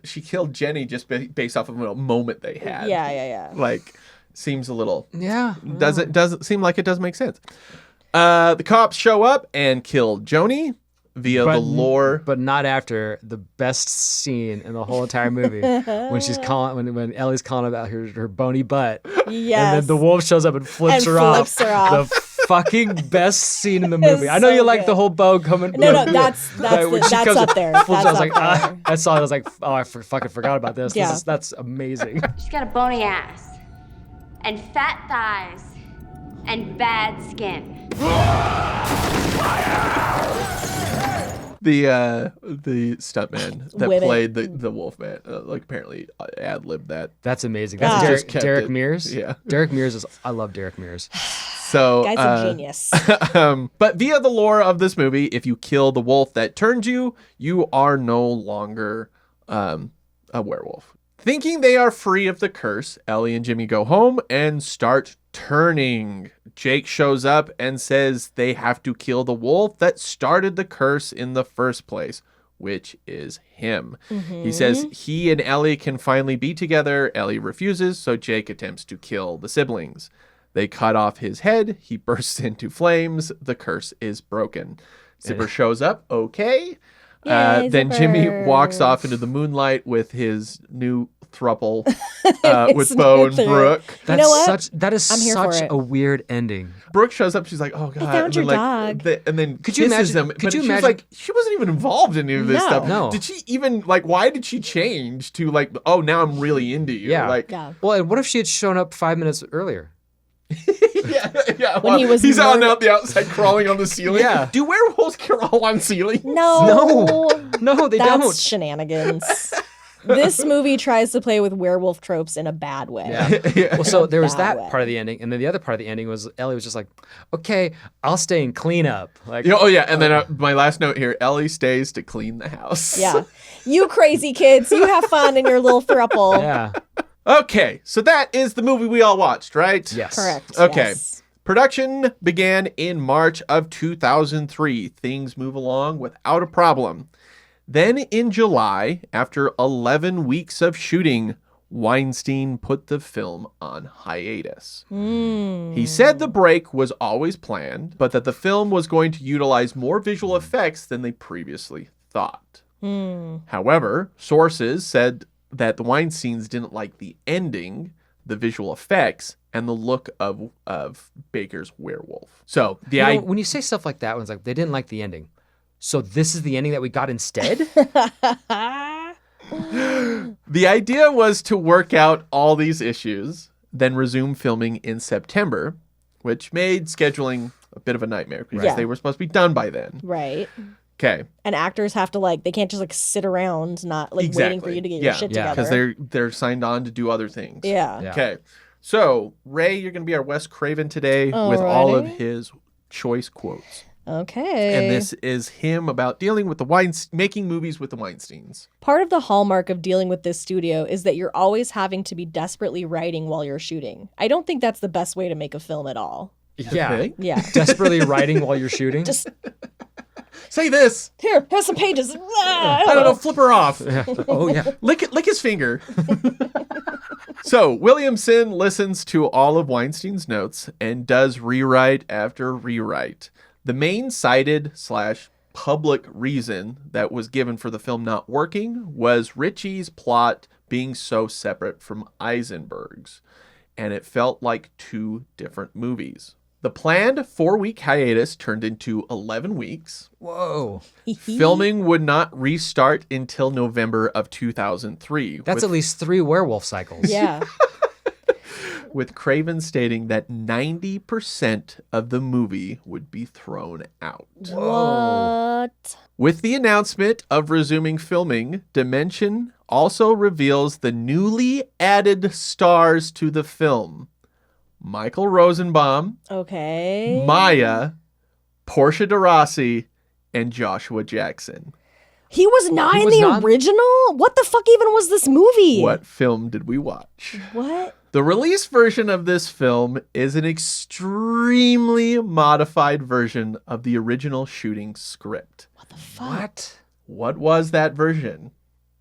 Jenny just based off of a moment they had. Yeah. Like, seems a little... Yeah. Doesn't seem like it does make sense. The cops show up and kill Joni via the lore. But not after the best scene in the whole entire movie when she's calling when Ellie's calling about her bony butt. Yes. And then the wolf shows up and flips her off. The fucking best scene in the movie. I know so you like good. the whole bow coming. No, that's when she comes up and there. flips, That's I was up like, there. I saw it. I was like, oh, I fucking forgot about this. Yeah. That's amazing. She's got a bony ass and fat thighs and bad skin. The stuntman that With it. played the Wolfman, like apparently ad-libbed that. That's amazing. God. That's Just kept Derek it. Mears. Yeah. Derek Mears is. I love Derek Mears. So Guy's a genius. But via the lore of this movie, if you kill the wolf that turned you, you are no longer a werewolf. Thinking they are free of the curse, Ellie and Jimmy go home and start turning. Jake shows up and says they have to kill the wolf that started the curse in the first place, which is him. He says he and Ellie can finally be together. Ellie refuses, so Jake attempts to kill the siblings. They cut off his head. He bursts into flames. The curse is broken. Zipper shows up. Okay. Yay, Then Jimmy Zipper. walks off into the moonlight with his new thruple with His Bo new and thing. Brooke. That's know what? That is I'm here for such it. a weird ending. Brooke shows up. She's like, "Oh God!" found and your then, dog. and then Could you kisses imagine- him. could But you she was imagine- like, she wasn't even involved in any of this No. stuff. No. Did she even like? Why did she change to like? Oh, now I'm really into you. Yeah. Like, Yeah. Well, and what if she had shown up 5 minutes earlier? yeah. When he was he's on murdered- out the outside crawling on the ceiling. Yeah. Do werewolves crawl on ceilings? No. No, they That's don't. shenanigans. This movie tries to play with werewolf tropes in a bad way. Yeah. Well, so there was Bad that way. part of the ending, and then the other part of the ending was Ellie was just like, "Okay, I'll stay and clean up." Like, Oh yeah, and then my last note here: Ellie stays to clean the house. Yeah. You crazy kids, you have fun in your little throuple. yeah, Okay, so that is the movie we all watched, right? yes, Correct. Okay. Yes. Production began in March of 2003. Things move along without a problem. Then in July, after 11 weeks of shooting, Weinstein put the film on hiatus. He said the break was always planned, but that the film was going to utilize more visual effects than they previously thought. However, sources said that the Weinsteins didn't like the ending, the visual effects, and the look of Baker's werewolf. So the You know, idea. when you say stuff like that, it's like they didn't like the ending. So this is the ending that we got instead. The idea was to work out all these issues, then resume filming in September, which made scheduling a bit of a nightmare because Yeah. they were supposed to be done by then. Right. Okay. And actors have to they can't just sit around not waiting for you to get your shit Yeah. Because together. they're signed on to do other things. Yeah. Yeah. Okay. So, Ray, you're going to be our Wes Craven today with all of Alrighty. his choice quotes. Okay. And this is him about dealing with making movies with the Weinsteins. Part of the hallmark of dealing with this studio is that you're always having to be desperately writing while you're shooting. I don't think that's the best way to make a film at all. Yeah, Okay. Yeah. desperately writing while you're shooting. Just Say this. here's some pages. I don't know. Flip her off. Oh yeah, Lick his finger. So Williamson listens to all of Weinstein's notes and does rewrite after rewrite. The main cited / public reason that was given for the film not working was Ritchie's plot being so separate from Eisenberg's, and it felt like two different movies. The planned 4-week hiatus turned into 11 weeks. whoa. Filming would not restart until November of 2003. That's at least 3 werewolf cycles. Yeah. with Craven stating that 90% of the movie would be thrown out. What? With the announcement of resuming filming, Dimension also reveals the newly added stars to the film. Michael Rosenbaum, Okay. Maya, Portia de Rossi, and Joshua Jackson. He was not He in was the not- original? What the fuck even was this movie? What film did we watch? What? The release version of this film is an extremely modified version of the original shooting script. What the fuck? What? What was that version?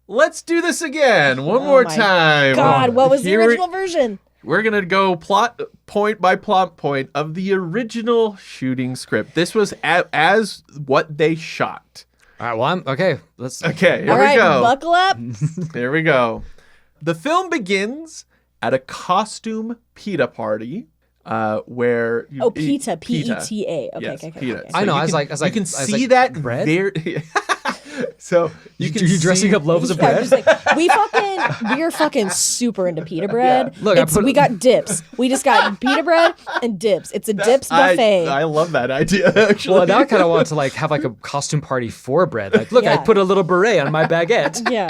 Let's do this again one Oh more my time. God, what was the Here- original version? We're going to go plot point by plot point of the original shooting script. This was as what they shot. All right, well, okay. Okay, here All we right, go. buckle up. Here we go. The film begins at a costume pita party where... Oh, pita, P-E-T-A. Okay, Yes, okay, pita. okay. I know, you I was can- like- you can I was see like, that bread? very... So you can you dressing see- up loaves of Yeah, bread? just like, we're fucking super into pita bread. Look, We got dips. We just got pita bread and dips. It's a dips buffet. I love that idea, actually. Well, now I kind of want to like have like a costume party for bread. Like, look, I Yeah. put a little beret on my baguette. Yeah.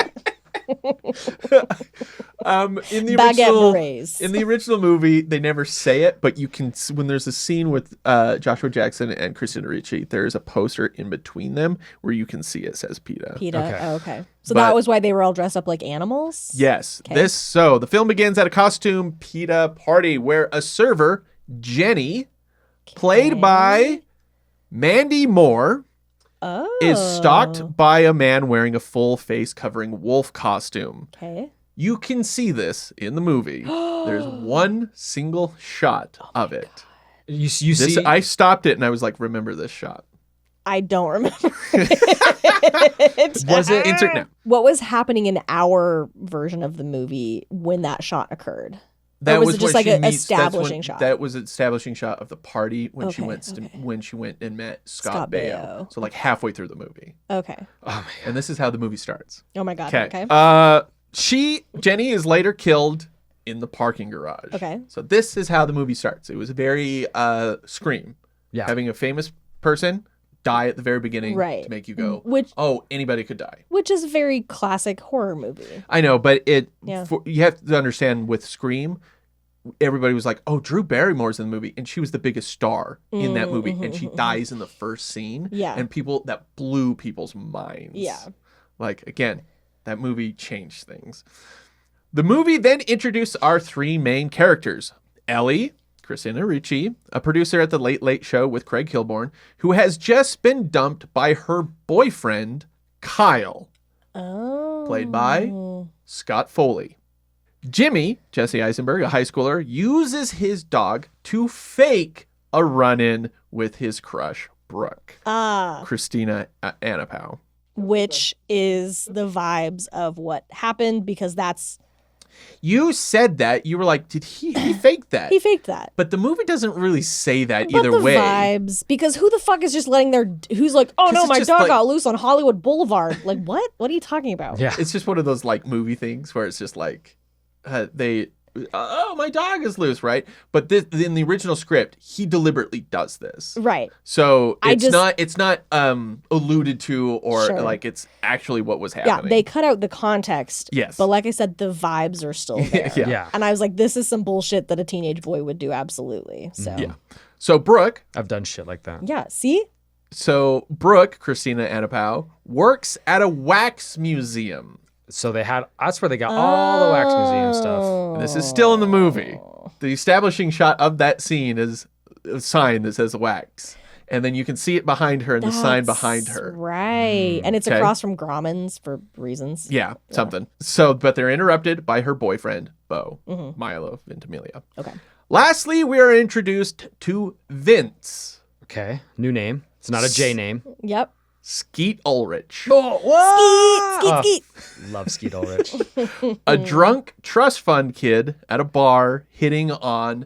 In the Baguette original, berets. in the original movie, they never say it, but you can when there's a scene with Joshua Jackson and Christina Ricci, there's a poster in between them where you can see it says PETA. PETA. Okay. Oh, okay. So But- that was why they were all dressed up like animals? Yes. Okay. So the film begins at a costume PETA party where a server, Jenny, played by Mandy Moore, Oh. is stalked by a man wearing a full face covering wolf costume. Okay. You can see this in the movie. There's one single shot of it. You This, see, I stopped it and I was like, remember this shot. I don't remember it. Was it- Now, What was happening in our version of the movie when that shot occurred? Or was it just when like she an meets- that's establishing when- shot? That was an establishing shot of the party when she Okay, went okay. when she went and met Scott, Scott Baio. Baio. So like halfway through the movie. Okay. oh my God. And this is how the movie starts. Oh my god. Okay. Okay. Jenny is later killed in the parking garage. Okay. So this is how the movie starts. It was a very Scream. Yeah. Having a famous person die at the very beginning Right. to make you go, Which oh, anybody could die. which is a very classic horror movie. I know, but Yeah. you have to understand with Scream, everybody was like, oh, Drew Barrymore's in the movie. And she was the biggest star in that movie. And she dies in the first scene. Yeah. And that blew people's minds. Yeah. Like, again, that movie changed things. The movie then introduced our three main characters. Ellie, Christina Ricci, a producer at the Late Late Show with Craig Kilborn, who has just been dumped by her boyfriend, Kyle, Oh. played by Scott Foley. Jimmy, Jesse Eisenberg, a high schooler, uses his dog to fake a run-in with his crush, Brooke, Christina Anapow. Which is the vibes of what happened because that's You said that. You were like, did he fake that? he faked that. But the movie doesn't really say that But either the way. vibes, because who the fuck is just letting who's like, oh 'Cause no, it's my just dog like- got loose on Hollywood Boulevard. Like what? What are you talking about? Yeah. It's just one of those like movie things where it's just like my dog is loose, right? But in the original script, he deliberately does this. Right. So I it's just- not alluded to or Sure. like it's actually what was Yeah, happening. they cut out the context. Yes. But like I said, the vibes are still there. Yeah. Yeah. And I was like, this is some bullshit that a teenage boy would do, absolutely. So Yeah. So Brooke, I've done shit like that. Yeah, see? Christina Anapow, works at a wax museum. So that's where they got all the wax museum stuff. This is still in the movie. The establishing shot of that scene is a sign that says wax. And then you can see it behind her and the sign behind That's her. Right. And it's Okay. across from Grauman's for reasons. Yeah, something. So, but they're interrupted by her boyfriend, Bo, Mm-hmm. Milo Ventimiglia. Okay. Lastly, we are introduced to Vince, Okay. New name. It's not a J name. Yep. Skeet Ulrich, Skeet. Love Skeet Ulrich. a drunk trust fund kid at a bar hitting on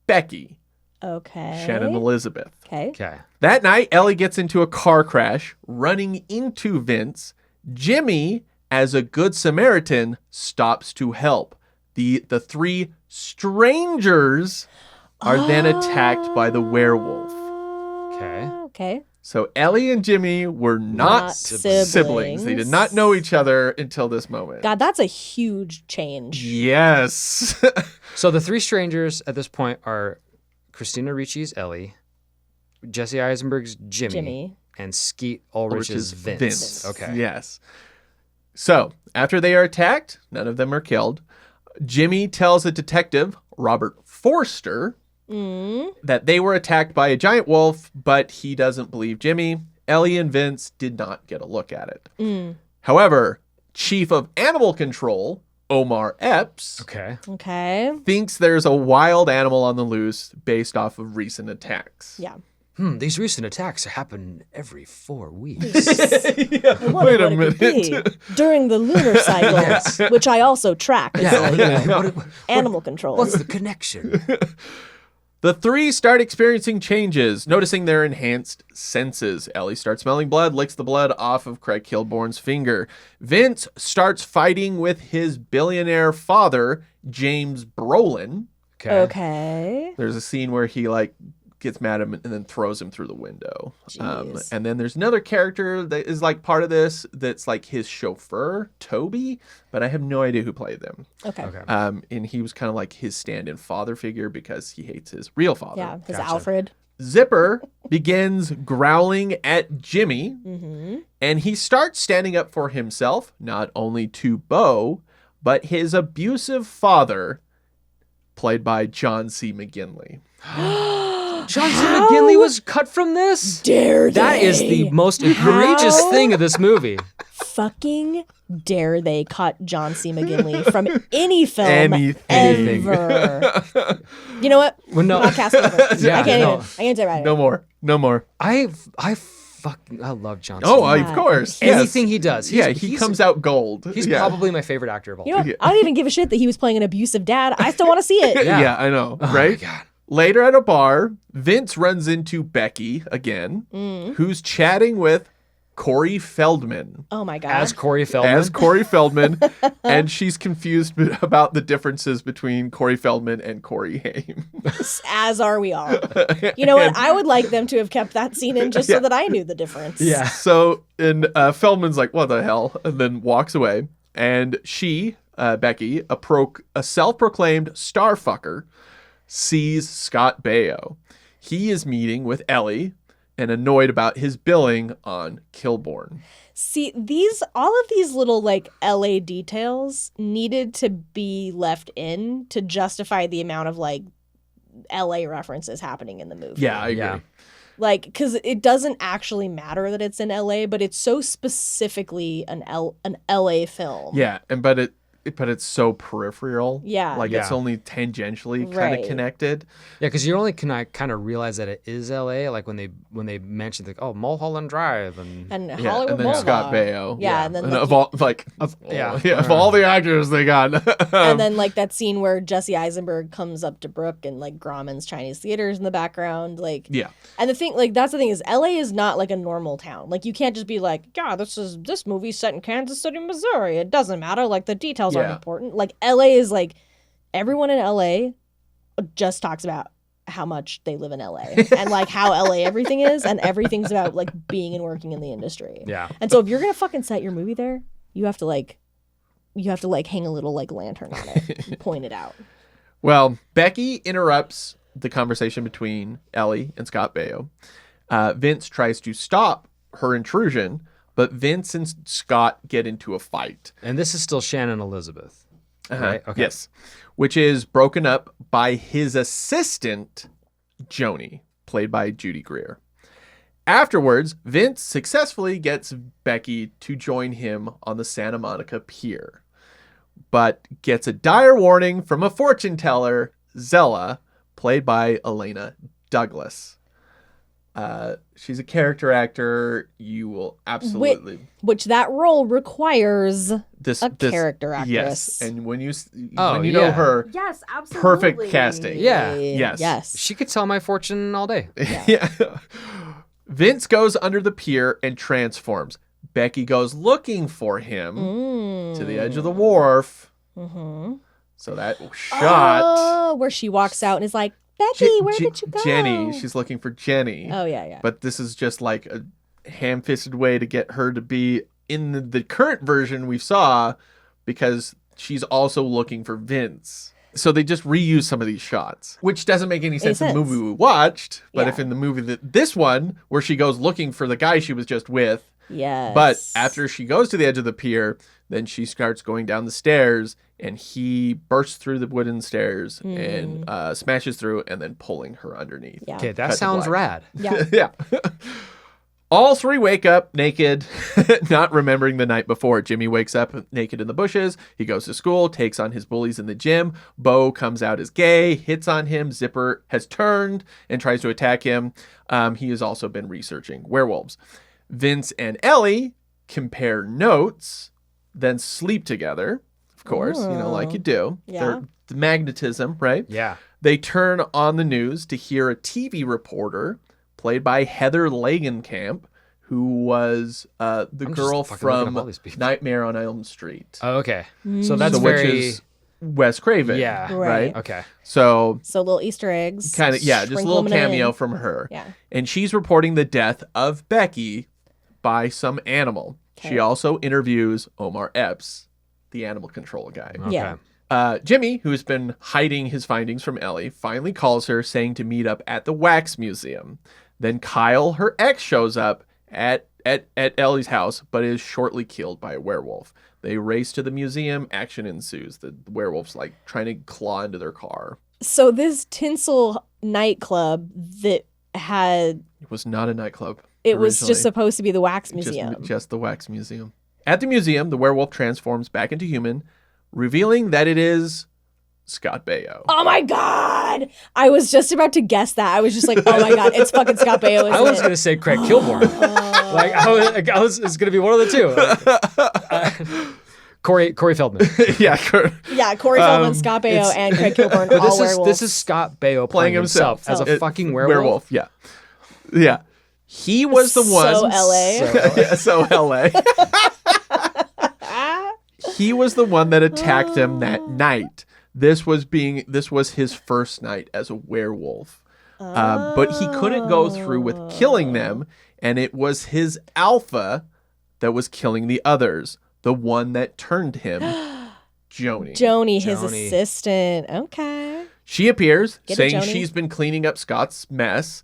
Becky, Okay. Shannon Elizabeth. Okay. Okay. That night, Ellie gets into a car crash, running into Vince. Jimmy, as a good Samaritan, stops to help. The three strangers are then attacked by the werewolf. Okay. Okay. So Ellie and Jimmy were not siblings. They did not know each other until this moment. God, that's a huge change. Yes. So the three strangers at this point are Christina Ricci's Ellie, Jesse Eisenberg's Jimmy. And Skeet Ulrich's Vince. Okay. Yes. So after they are attacked, none of them are killed. Jimmy tells a detective, Robert Forster, that they were attacked by a giant wolf, but he doesn't believe Jimmy. Ellie and Vince did not get a look at it. However, Chief of Animal Control, Omar Epps, Okay. thinks there's a wild animal on the loose based off of recent attacks. Yeah. These recent attacks happen every 4 weeks. I wonder Wait a what it could minute. be during the lunar cycle, which I also track as What- animal control. what's the connection? The three start experiencing changes, noticing their enhanced senses. Ellie starts smelling blood, licks the blood off of Craig Kilborn's finger. Vince starts fighting with his billionaire father, James Brolin. Okay. There's a scene where he gets mad at him and then throws him through the window. Jeez. And then there's another character that is part of this that's his chauffeur, Toby, but I have no idea who played them. Okay. And he was kind of his stand-in father figure because he hates his real father. Yeah. His Alfred. Zipper begins growling at Jimmy, and he starts standing up for himself, not only to Bo, but his abusive father, played by John C. McGinley. John C. McGinley was cut from this? Dare they? That is the most egregious How? thing of this movie. Fucking dare they cut John C. McGinley from any film Anything. ever. You know what? Well, no. Podcast over. Yeah, I can't no. even. I can't say right. No more. I love John C. Oh, McGinley. of course. Yes. Anything he does. He comes out gold. He's Yeah. probably my favorite actor of all You know time. what? I don't even give a shit that he was playing an abusive dad. I still want to see it. Yeah, I know, Oh right? my God. Later at a bar, Vince runs into Becky again, who's chatting with Corey Feldman. Oh my god. As Corey Feldman. And she's confused about the differences between Corey Feldman and Corey Haim. As are we all. You know what? I would like them to have kept that scene in just so that I knew the difference. Yeah. So, and Feldman's like, what the hell? And then walks away. And she, Becky, a self-proclaimed starfucker, sees Scott Baio. He is meeting with Ellie and annoyed about his billing on Kilborn. See, all of these little LA details needed to be left in to justify the amount of LA references happening in the movie. Yeah, I agree. Yeah. Because it doesn't actually matter that it's in LA, but it's so specifically an LA film. Yeah, but it's so peripheral. Yeah. It's only tangentially kind Right. of connected. Yeah, because you only can kind of realize that it is L.A. when they mention Mulholland Drive and And Yeah, Hollywood and then Boulevard. Scott Baio. Yeah, and then of all of all the actors they got. and then that scene where Jesse Eisenberg comes up to Brooke and Grauman's Chinese theaters in the background. Yeah. And the thing, that's the thing is LA is not a normal town. You can't just be yeah, this movie's set in Kansas City, Missouri. It doesn't matter. The details aren't Yeah. important. LA is everyone in LA just talks about how much they live in LA and how LA everything is, and everything's about being and working in the industry. yeah. And so if you're gonna fucking set your movie there, you have to hang a little lantern on it and point it out. Well, Becky interrupts the conversation between Ellie and Scott Baio. Vince tries to stop her intrusion, but Vince and Scott get into a fight. And this is still Shannon Elizabeth, right? Okay. Yes. Which is broken up by his assistant, Joni, played by Judy Greer. Afterwards, Vince successfully gets Becky to join him on the Santa Monica Pier, but gets a dire warning from a fortune teller, Zella, played by Elena Douglas. She's a character actor. You will absolutely Which that role requires this a character actress. Yes, and when you Oh, when you know yeah. her, Yes, absolutely. perfect casting. Yeah. Yes. Yes. She could sell my fortune all day. Yeah. Vince goes under the pier and transforms. Becky goes looking for him to the edge of the wharf. Mm-hmm. So that shot. Oh, where she walks out and is like, Becky, where did you go? Jenny. She's looking for Jenny. Oh, yeah. But this is just a ham-fisted way to get her to be in the current version we saw, because she's also looking for Vince. So they just reuse some of these shots, which doesn't make any sense in the movie we watched. But Yeah. if in the movie this one, where she goes looking for the guy she was just with, Yes. But after she goes to the edge of the pier, then she starts going down the stairs, and he bursts through the wooden stairs and smashes through, and then pulling her underneath. Yeah. Okay, that Cut to sounds black. rad. Yeah. Yeah. All three wake up naked, not remembering the night before. Jimmy wakes up naked in the bushes. He goes to school, takes on his bullies in the gym. Bo comes out as gay, hits on him. Zipper has turned and tries to attack him. He has also been researching werewolves. Vince and Ellie compare notes, then sleep together. Of course, like you do. Yeah. They're the magnetism, right? Yeah. They turn on the news to hear a TV reporter played by Heather Langenkamp, who was the I'm girl just fucking looking up all from these people. Nightmare on Elm Street. Oh, okay. So that's Which very. is Wes Craven. Yeah. Right. Okay. So So little Easter eggs. kind of, just a sprinkle little them in. cameo from her. Yeah. And she's reporting the death of Becky by some animal. She Okay. also interviews Omar Epps, the animal control guy. Okay. Yeah. Jimmy, who's been hiding his findings from Ellie, finally calls her saying to meet up at the wax museum. Then Kyle, her ex, shows up at Ellie's house, but is shortly killed by a werewolf. They race to the museum. Action ensues. The werewolf's like trying to claw into their car. So this tinsel nightclub that had It was not a nightclub. it was originally. just supposed to be the wax museum. Just the wax museum. At the museum, the werewolf transforms back into human, revealing that it is Scott Baio. Oh my god! I was just about to guess that. I was just like, oh my god, it's fucking Scott Baio. Isn't I was it? gonna say Craig Kilborn. It's gonna be one of the two. Corey Feldman. Yeah, Yeah, Corey Feldman, Scott Baio, it's- and Craig Kilborn, But all werewolves. this is Scott Baio playing himself as a fucking werewolf. Yeah. Yeah. He was the one. So LA. Yeah, so LA. He was the one that attacked him that night. This was his first night as a werewolf. But he couldn't go through with killing them, and it was his alpha that was killing the others. The one that turned him, Joni. Joni, his Joni. assistant. Okay. She appears, Get it, saying Joni? she's been cleaning up Scott's mess,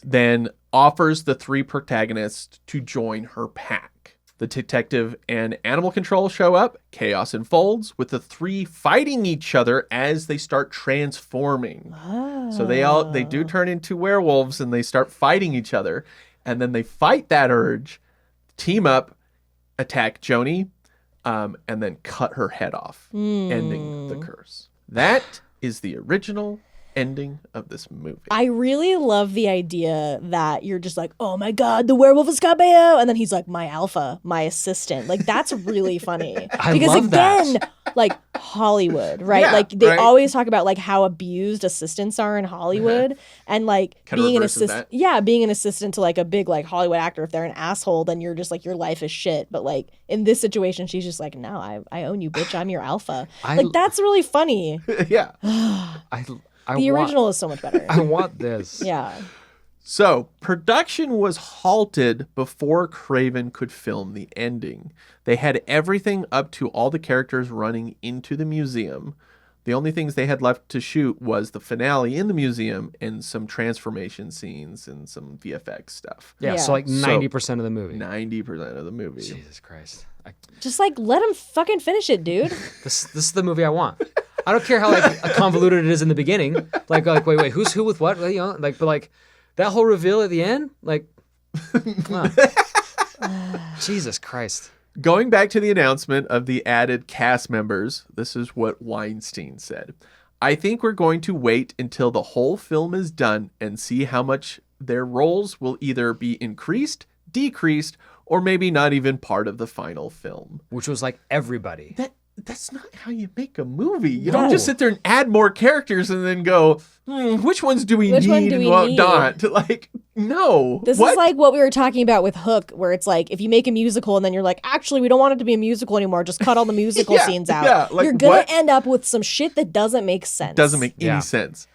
then offers the three protagonists to join her pack. The detective and animal control show up. Chaos unfolds, with the three fighting each other as they start transforming. So they do turn into werewolves, and they start fighting each other. And then they fight that urge, team up, attack Joni, and then cut her head off, ending the curse. That is the original ending of this movie. I really love the idea that you're just like, oh my god, the werewolf is Scott Baio, and then he's like, my alpha, my assistant. Like, that's really funny. I because love again, that. like Hollywood, right? Yeah, like they right. always talk about like how abused assistants are in Hollywood, and like Kinda being an reverses assistant. that. Yeah, being an assistant to like a big like Hollywood actor, if they're an asshole, then you're just like your life is shit. But like in this situation, she's just like, no, I own you, bitch. I'm your alpha. Like that's really funny. Yeah. The original is so much better. I want this. Yeah. So, production was halted before Craven could film the ending. They had everything up to all the characters running into the museum. The only things they had left to shoot was the finale in the museum and some transformation scenes and some VFX stuff. Yeah, Yeah. so like So- 90% of the movie. 90% of the movie. Jesus Christ. Just like let him fucking finish it, dude. This is the movie I want. I don't care how like convoluted it is in the beginning. Like wait, who's who with what? You know, like but like that whole reveal at the end, like wow. Jesus Christ. Going back to the announcement of the added cast members, this is what Weinstein said. I think we're going to wait until the whole film is done and see how much their roles will either be increased, decreased, or maybe not even part of the final film. Which was like everybody. That's not how you make a movie. You don't just sit there and add more characters and then go, which ones do we Which one need do and we what need? not? Like, no. This What? is like what we were talking about with Hook, where it's like if you make a musical and then you're like, actually, we don't want it to be a musical anymore. Just cut all the musical Yeah, scenes out. yeah, like you're gonna what? end up with some shit that doesn't make sense. Doesn't make any Yeah. sense.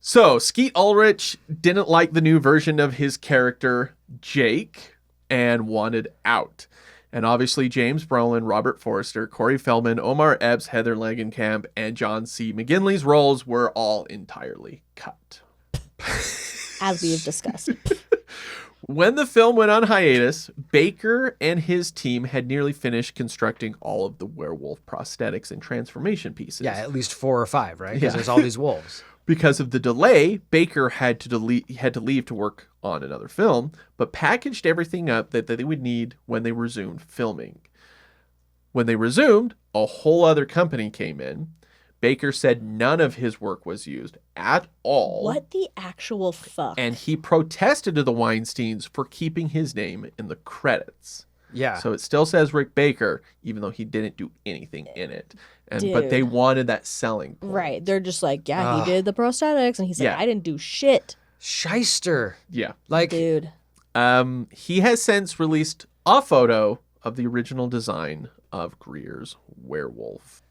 So, Skeet Ulrich didn't like the new version of his character, Jake, and wanted out. And obviously, James Brolin, Robert Forster, Corey Feldman, Omar Epps, Heather Langenkamp, and John C. McGinley's roles were all entirely cut. as we have discussed. When the film went on hiatus, Baker and his team had nearly finished constructing all of the werewolf prosthetics and transformation pieces. Yeah, at least 4 or 5, right? Because there's all these wolves. Because of the delay, Baker had to leave to work on another film, but packaged everything up that they would need when they resumed filming. When they resumed, a whole other company came in. Baker said none of his work was used at all. What the actual fuck? And he protested to the Weinsteins for keeping his name in the credits. Yeah. So it still says Rick Baker, even though he didn't do anything in it. But they Dude. wanted that selling point. Right. They're just like, yeah, he did the prosthetics. And he's like, I didn't do shit. Shyster. Yeah. Like, Dude. He has since released a photo of the original design of Greer's werewolf.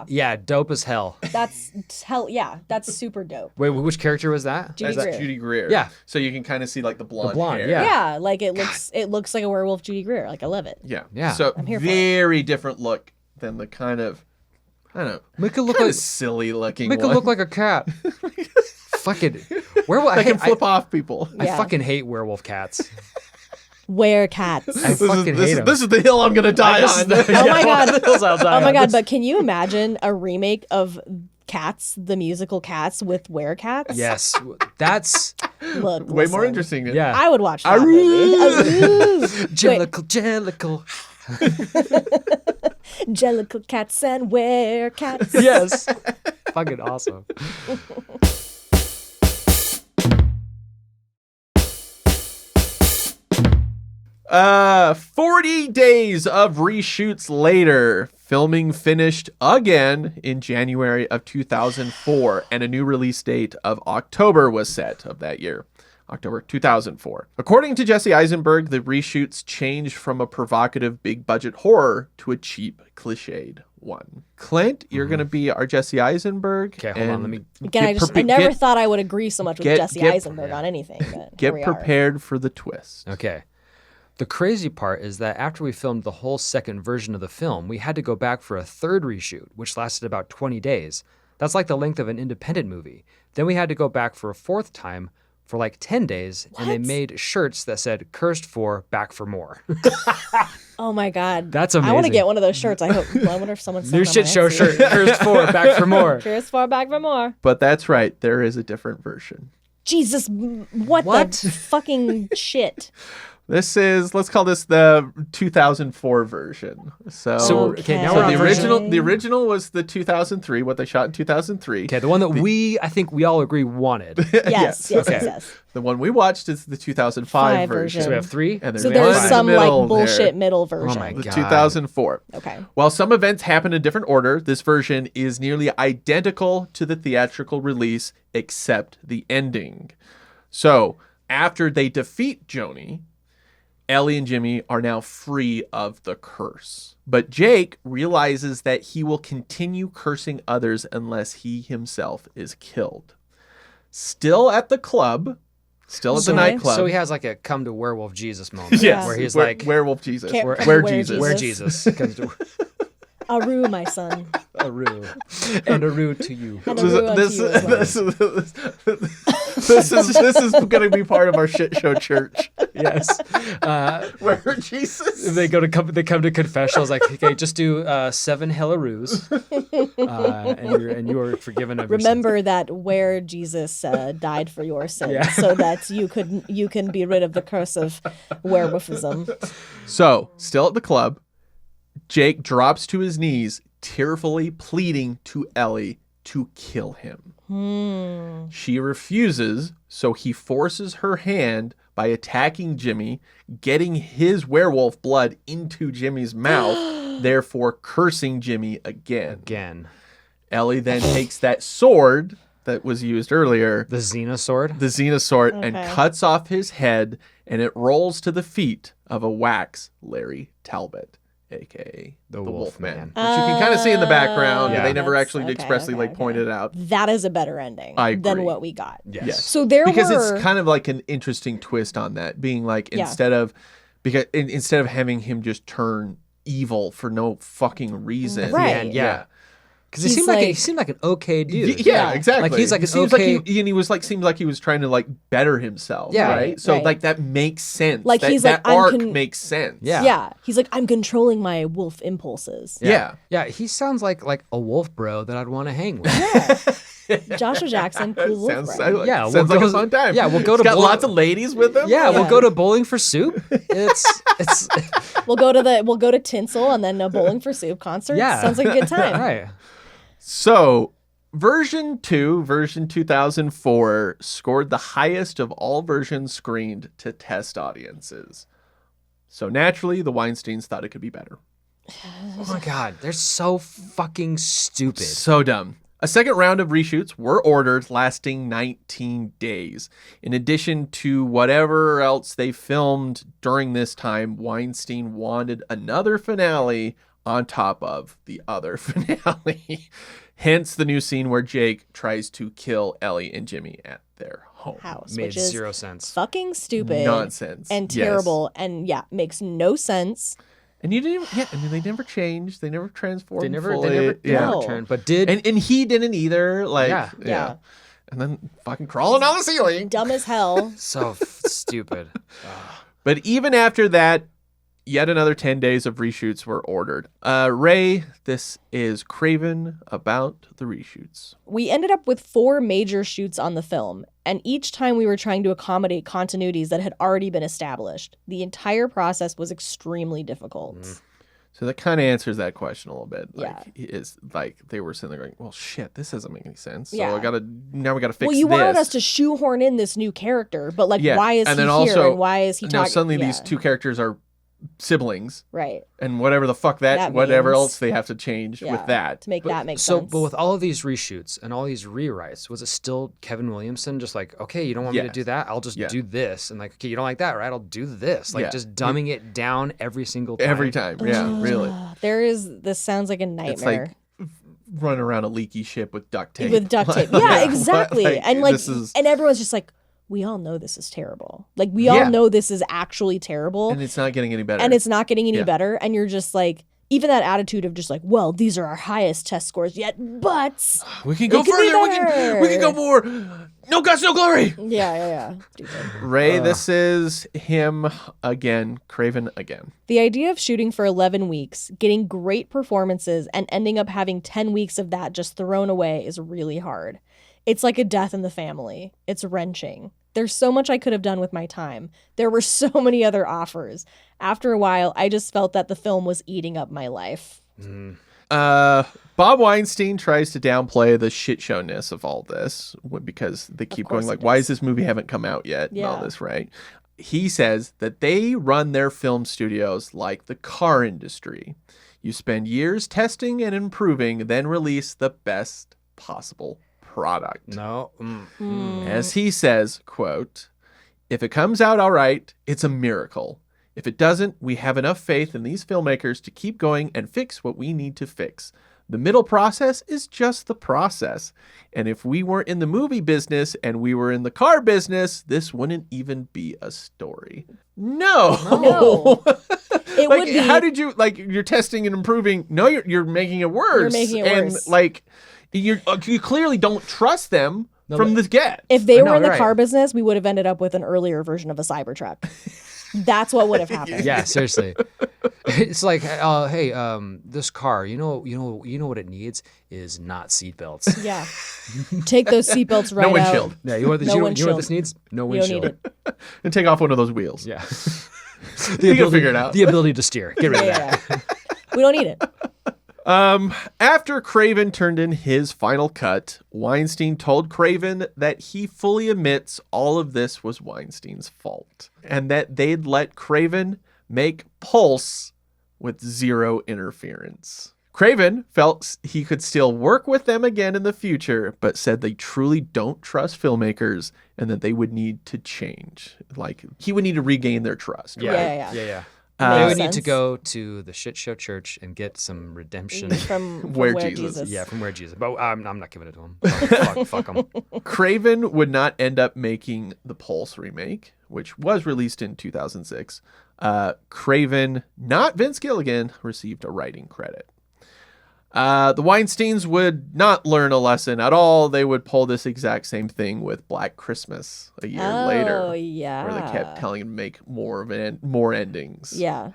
yeah, dope as hell. That's that's super dope. Wait, which character was that? Judy That's Greer. Judy Greer. Yeah. So you can kind of see like the blonde hair. yeah. Yeah, like it looks like a werewolf Judy Greer. Like I love it. Yeah. Yeah. So I'm here for it. very different look than the kind of, I don't know, Make it look kind like of silly looking make one. it look like a cat. Fucking werewolf. that I, can hate, flip off people. I Yeah. fucking hate werewolf cats. Werecats. I fucking hate them. This is the hill I'm gonna die on. Oh my god. Oh Oh my god, but can you imagine a remake of Cats, the musical Cats with werecats? Yes, that's Look, Way more listen. interesting. yeah. I would watch that movie. Jellicle, jellicle. Jellicle cats and werecats. Yes, fucking awesome. 40 days of reshoots later, filming finished again in January of 2004, and a new release date of October was set of that year. October 2004. According to Jesse Eisenberg, the reshoots changed from a provocative big budget horror to a cheap, cliched one. Clint, you're going to be our Jesse Eisenberg. Okay, hold on, and let me- Again, I never thought I would agree so much with Jesse Eisenberg on anything. But here get we are. prepared for the twist. Okay. The crazy part is that after we filmed the whole second version of the film, we had to go back for a third reshoot, which lasted about 20 days. That's like the length of an independent movie. Then we had to go back for a fourth time for like 10 days, and they made shirts that said "Cursed for, back for more." Oh my god, That's I want to amazing. get one of those shirts. I wonder if someone's New shit show shirt, "Cursed for, back for more." Cursed for, back for more. But that's right, there is a different version. Jesus, what? The fucking shit? This is, let's call this the 2004 version. So Okay, now so we're on the version- original was the 2003, what they shot in 2003. Okay, the one that I think we all agree wanted. Yes, yes, Okay. yes. The one we watched is the 2005 version. So we have 3? And So one there's in the some like middle bullshit there. middle version. my The God. 2004. Okay. While some events happen in different order, this version is nearly identical to the theatrical release, except the ending. So, after they defeat Joni, Ellie and Jimmy are now free of the curse. But Jake realizes that he will continue cursing others unless he himself is killed. Still at the club, still at the Okay. nightclub. So he has like a come to werewolf Jesus moment. Yes, Where he's were- like, werewolf Jesus. Can't Where come to Jesus. where Jesus comes to Aru, my son. Aru. And Aru to you. And Aru unto you as well. This is going to be part of our shit show church. Yes. Where Jesus? They come to confessionals like, okay, just do 7 Hellarus, and you are forgiven of your sins. Remember that where Jesus died for your sins, Yeah. so that you can be rid of the curse of werewolfism. So, still at the club, Jake drops to his knees, tearfully pleading to Ellie to kill him. She refuses, so he forces her hand by attacking Jimmy, getting his werewolf blood into Jimmy's mouth, therefore cursing Jimmy again. Ellie then takes that sword that was used earlier, The Xena sword. the Xena sword, and Okay. cuts off his head, and it rolls to the feet of a wax Larry Talbot, aka The the Wolfman. Wolfman, which you can kind of see in the background. Yeah. They never That's- actually okay, expressly okay, pointed it out. That is a better ending I than agree. what we got. Yes. So there Because were it's kind of like an interesting twist on that, being like Yeah. instead of having him just turn evil for no fucking reason. Right. And yeah. Because he seemed like an okay dude. Yeah, exactly. Like he's like he an seems okay. like seemed like he was trying to like better himself. Yeah. Right. So Right. like that makes sense. Like, that, he's that like, arc I'm makes sense. Yeah. Yeah. He's like, I'm controlling my wolf impulses. Yeah. Yeah, he sounds like a wolf bro that I'd want to hang with. Joshua Jackson, cool wolf Sounds, bro. Yeah, sounds we'll like go- a fun time. yeah, we'll go He's to got bowl- lots of ladies with him. Yeah, we'll Yeah. go to Bowling for Soup. It's We'll go to Tinsel and then a Bowling for Soup concert. Yeah. Sounds like a good time. right. So, version 2004, scored the highest of all versions screened to test audiences. So, naturally, the Weinsteins thought it could be better. Oh my god, they're so fucking stupid. So dumb. A second round of reshoots were ordered, lasting 19 days. In addition to whatever else they filmed during this time, Weinstein wanted another finale on top of the other finale. Hence the new scene where Jake tries to kill Ellie and Jimmy at their home. House, Made which is zero sense. fucking stupid, Nonsense. and Yes. terrible, and makes no sense. And you didn't even, I mean, they never changed. They never transformed They never fully. No. turned, but did And he didn't either. Like, Yeah. And then fucking crawling on the ceiling. Dumb as hell. so stupid. But even after that, yet another 10 days of reshoots were ordered. Ray, this is Craven about the reshoots. We ended up with 4 major shoots on the film, and each time we were trying to accommodate continuities that had already been established. The entire process was extremely difficult. So that kind of answers that question a little bit. Yeah. Like, it's like they were sitting there going, well, shit, this doesn't make any sense. So Yeah. we gotta fix Well, you this. wanted us to shoehorn in this new character, but like, Yeah. why is And he then here also, and why is he now talking? suddenly Yeah. these two characters are siblings, Right. and whatever the fuck That whatever means. else they have to change Yeah. with that. To make that make So, sense. but with all of these reshoots and all these rewrites, was it still Kevin Williamson just like, okay, you don't want me to Yes. do that? I'll just Yeah. do this. And like, okay, you don't like that, right? I'll do this. Like Yeah. just dumbing it down every single time. Every time, yeah, really. This sounds like a It's nightmare. like running around a leaky ship with duct tape. With duct tape. Like, Yeah, exactly. and like, this is, and everyone's just like, we all know this is terrible. Like, we Yeah. all know this is actually terrible. and it's not getting any better. And it's not getting any Yeah. better. And you're just like, even that attitude of just like, well, these are our highest test scores yet, but we can go it could be further. We can go better. more. No guts, no glory. yeah. Stupid. Ray, this is him again, Craven again. The idea of shooting for 11 weeks, getting great performances, and ending up having 10 weeks of that just thrown away is really hard. It's like a death in the family. It's wrenching. There's so much I could have done with my time. There were so many other offers. After a while, I just felt that the film was eating up my life. Bob Weinstein tries to downplay the shit showness of all this because they keep course going like, he why does. is this movie haven't come out yet? And all Yeah. this, right? He says that they run their film studios like the car industry. You spend years testing and improving, then release the best possible product. No. As he says, quote, if it comes out all right, it's a miracle. If it doesn't, we have enough faith in these filmmakers to keep going and fix what we need to fix. The middle process is just the process. And if we weren't in the movie business and we were in the car business, this wouldn't even be a story. No. No. It Like, would be. how did you, like, you're testing and improving? No, you're making it worse. making it and, worse. like, you clearly don't trust them from the get. If they No, were in the right. car business, we would have ended up with an earlier version of a Cybertruck. That's what would have happened. Yeah, seriously. It's like, hey, this car, you know what it needs is not seatbelts. Yeah. Take those seatbelts right no windshield. Yeah, you know what this, No you know what windshield. this needs? No out. You don't windshield. need it. And take off one of those wheels. Yeah. You can figure it out. The ability to steer. Get rid of that. Yeah. We don't need it. After Craven turned in his final cut, Weinstein told Craven that he fully admits all of this was Weinstein's fault and that they'd let Craven make Pulse with zero interference. Craven felt he could still work with them again in the future, but said they truly don't trust filmmakers and that they would need to change. Like, he would need to regain their trust. Yeah. Right? Yeah. Makes They would need to sense. go to the shit show church and get some redemption. From Where where Jesus. Jesus. Yeah, from where Jesus. But I'm not giving it to him. Fuck him. Craven would not end up making the Pulse remake, which was released in 2006. Craven, not Vince Gilligan, received a writing credit. The Weinsteins would not learn a lesson at all. They would pull this exact same thing with Black Christmas a year later. Oh, yeah. Where they kept telling him to make more endings. Yeah.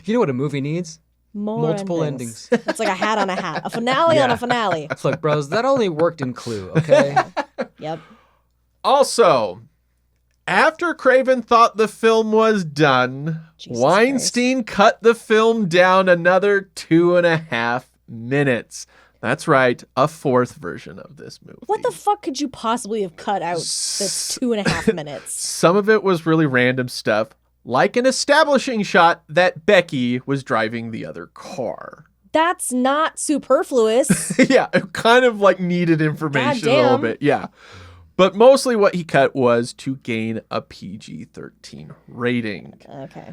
You know what a movie needs? Multiple endings. It's like a hat on a hat. A finale on a finale. Look, bros, that only worked in Clue, okay? Yep. Also, after Craven thought the film was done, Jesus Weinstein cut the film down another 2.5 minutes. That's right, a 4th version of this movie. What the fuck could you possibly have cut out that's 2.5 minutes? Some of it was really random stuff, like an establishing shot that Becky was driving the other car. That's not superfluous. Yeah, it kind of like needed information a little Goddamn. bit. Yeah. But mostly what he cut was to gain a PG-13 rating. Okay.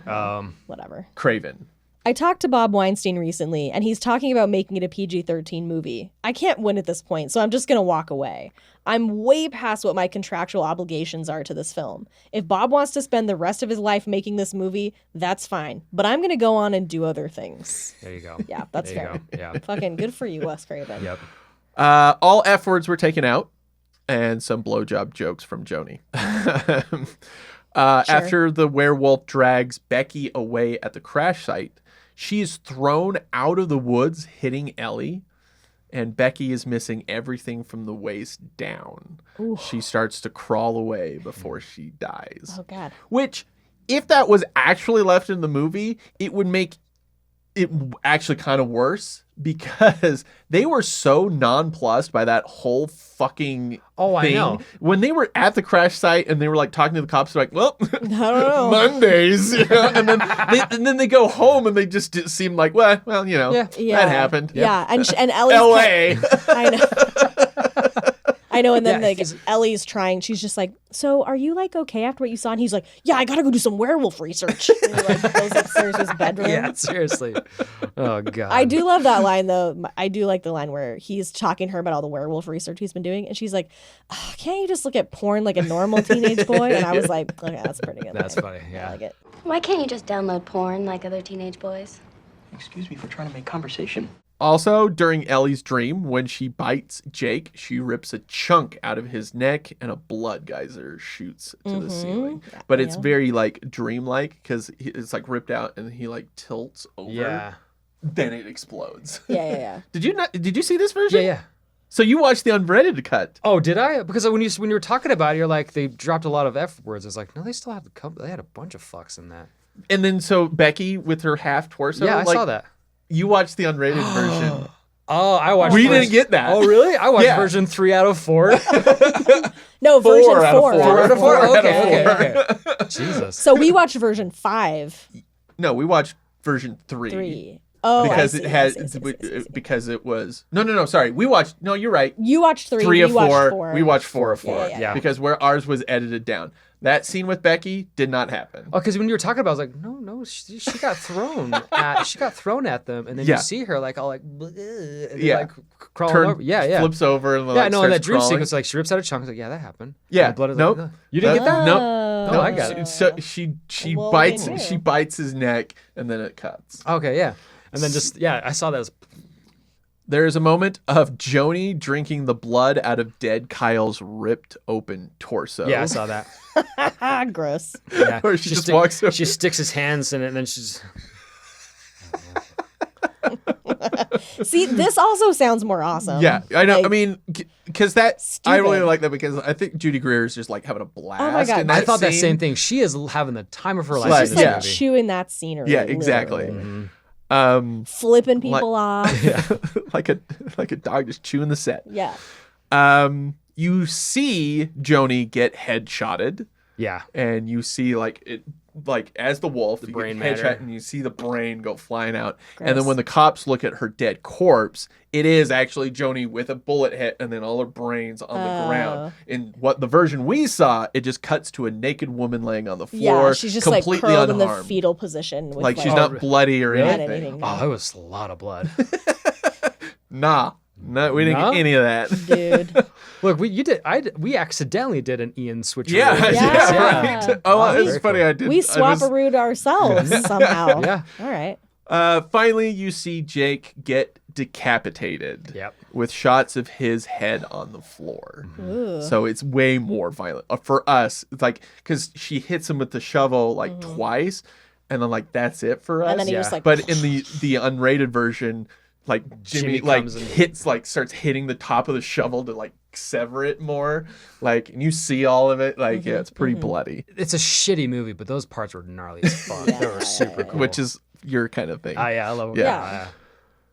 Whatever. Craven. I talked to Bob Weinstein recently, and he's talking about making it a PG-13 movie. I can't win at this point, so I'm just going to walk away. I'm way past what my contractual obligations are to this film. If Bob wants to spend the rest of his life making this movie, that's fine. But I'm going to go on and do other things. There you go. Yeah, that's There you fair. go. Yeah. Fucking good for you, Wes Craven. Yep. All F words were taken out, and some blowjob jokes from Joni. After the werewolf drags Becky away at the crash site, she is thrown out of the woods, hitting Ellie, and Becky is missing everything from the waist down. Ooh. She starts to crawl away before she dies. Oh, God. Which, if that was actually left in the movie, it would make it actually kind of worse, because they were so nonplussed by that whole fucking thing. I know. When they were at the crash site and they were like talking to the cops, they're like, well, I don't know. Mondays. You know? And then they go home and they just seem like, well, you know, Yeah. that happened. Yeah, and Ellie's L.A. I know. I know, and then Yeah, like Ellie's trying. She's just like, "So, are you like okay after what you saw?" And he's like, "Yeah, I gotta go do some werewolf research." And he like goes upstairs to his bedroom. Yeah, seriously. Oh, God. I do love that line though. I do like the line where he's talking to her about all the werewolf research he's been doing, and she's like, "Can't you just look at porn like a normal teenage boy?" And I was like, "Okay, that's pretty good." That's line. funny, yeah. I like it. Why can't you just download porn like other teenage boys? Excuse me for trying to make conversation. Also, during Ellie's dream, when she bites Jake, she rips a chunk out of his neck and a blood geyser shoots to the ceiling. But it's very like dreamlike, because it's like ripped out and he like tilts over. Yeah. Then it explodes. Yeah. Did you see this version? Yeah. So you watched the unrated cut. Oh, did I? Because when you were talking about it, you're like, they dropped a lot of F words. It's like, no, they still have they had a bunch of fucks in that. And then so Becky with her half torso. Yeah, I like, saw that. You watched the unrated version. Oh, I watched. We didn't get that. Oh, really? I watched Yeah. version 3 out of 4. No, version 4. 4 out of 4. Four out of Okay. Jesus. So we watched version 5. No, we watched version 3. 3. Oh, Because I it see, had I see. because it was no sorry, we watched, no, you're right, You watched 3. 3 we of 4. watched 4. We watched 4 of 4. Yeah. Because where ours was edited down. That scene with Becky did not happen. Oh, because when you were talking about it, I was like, no, she got thrown at them, and then Yeah. you see her like all like, bleh, and Yeah. like crawling over. Yeah. Flips over and Yeah, like, no, in that starts dream crawling. sequence, like she rips out a chunk. I was like, yeah, that happened. Yeah. And the blood is Nope. like, you didn't get that? Nope. Oh. No, I got it. So she Well, bites they do. she bites his neck and then it cuts. Okay, yeah. And then I saw that as There is a moment of Joni drinking the blood out of dead Kyle's ripped open torso. yeah, I saw that. Gross. Yeah. Where she just walks over. She sticks his hands in it, and then she's. See, this also sounds more awesome. Yeah, I know. Like, I mean, because that I really stupid. like that, because I think Judy Greer is just like having a blast. Oh my God. in that I thought that scene. same thing. She is having the time of her life. Like, in she's this like movie. chewing that scenery. Yeah, exactly. literally. Like, Flipping people off. yeah, like a dog just chewing the set. Yeah. You see Joni get headshotted, Yeah. and you see like it. Like as the wolf, you brain get headshot matter. and you see the brain go flying out. And then Gross. when the cops look at her dead corpse, it is actually Joni with a bullet hit and then all her brains on the ground. In what the version we saw, it just cuts to a naked woman laying on the floor, Yeah, she's just like completely curled in the unharmed. fetal position. With, Like she's not bloody or Really? Not anything. anything. Oh, it was a lot of blood. Nah, no, we didn't No? get any of that. Dude. Look, we accidentally did an Ian switch. Yeah, Yeah. right. Oh, Wow, it's very funny. cool. I did. We I swap was- a root ourselves somehow. Yeah. All right. Finally, you see Jake get decapitated. Yep. With shots of his head on the floor. Ooh. So it's way more violent. For us, it's like, because she hits him with the shovel like twice, and then like that's it for us. And then he Yeah. just like, But in the unrated version, like Jimmy like comes and- hits, like starts hitting the top of the shovel to like sever it more. Like, and you see all of it. Like, yeah, it's pretty bloody, It's a shitty movie, but those parts were gnarly as fuck. They were super cool. which is your kind of thing. I love it. Yeah.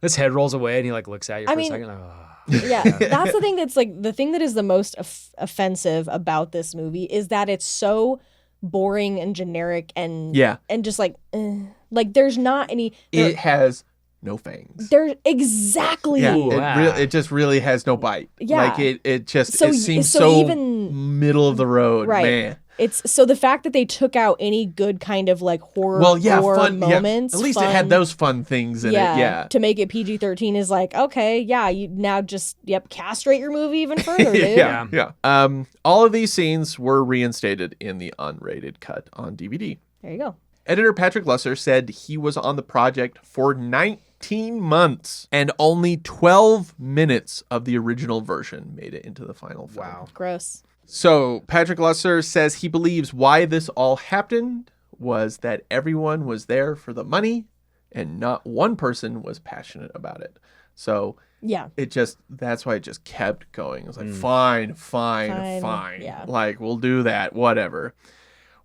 His head rolls away and he like looks at you for mean, a second. Like, yeah, that's the thing that's like the thing that is the most offensive about this movie is that it's so boring and generic and Yeah. and just like there's not any It has no fangs. there's exactly Yeah, wow. it just really has no bite. Yeah. Like it just So it y- seems so so even- middle of the road, right. man. It's so the fact that they took out any good kind of like horror Well, yeah, gore fun moments. Yeah. At least it had those fun things in it. Yeah. To make it PG-13 is like, okay, yeah, you now just castrate your movie even further, dude. yeah. All of these scenes were reinstated in the unrated cut on DVD. There you go. Editor Patrick Lusser said he was on the project for 19 months and only 12 minutes of the original version made it into the final film. wow. Gross. So Patrick Lusser says he believes why this all happened was that everyone was there for the money and not one person was passionate about it. So Yeah. that's why it just kept going. It was like, fine. Yeah. Like, we'll do that, whatever.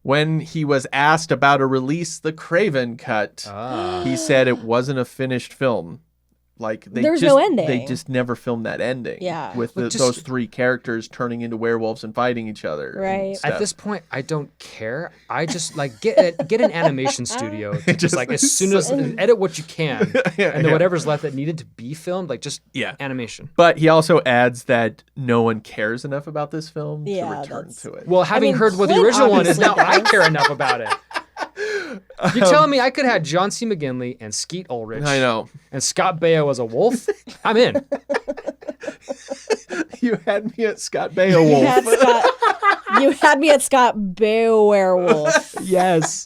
When he was asked about a release the Craven cut, he said it wasn't a finished film. Like There's no ending. They just never filmed that ending. Yeah. With But just- those three characters turning into werewolves and fighting each other. and Right. stuff. At this point, I don't care. I just like get an animation studio to just like as soon as edit what you can, and then whatever's left that needed to be filmed, like just animation. But he also adds that no one cares enough about this film Yeah, to return that's- to it. Well, having mean, heard what the Clint original one is, obviously now I does. care enough about it. You're telling me I could have John C. McGinley and Skeet Ulrich I know. and Scott Baio as a wolf? I'm in. You had me at Scott Baio You had me at Scott Beowulf. Yes.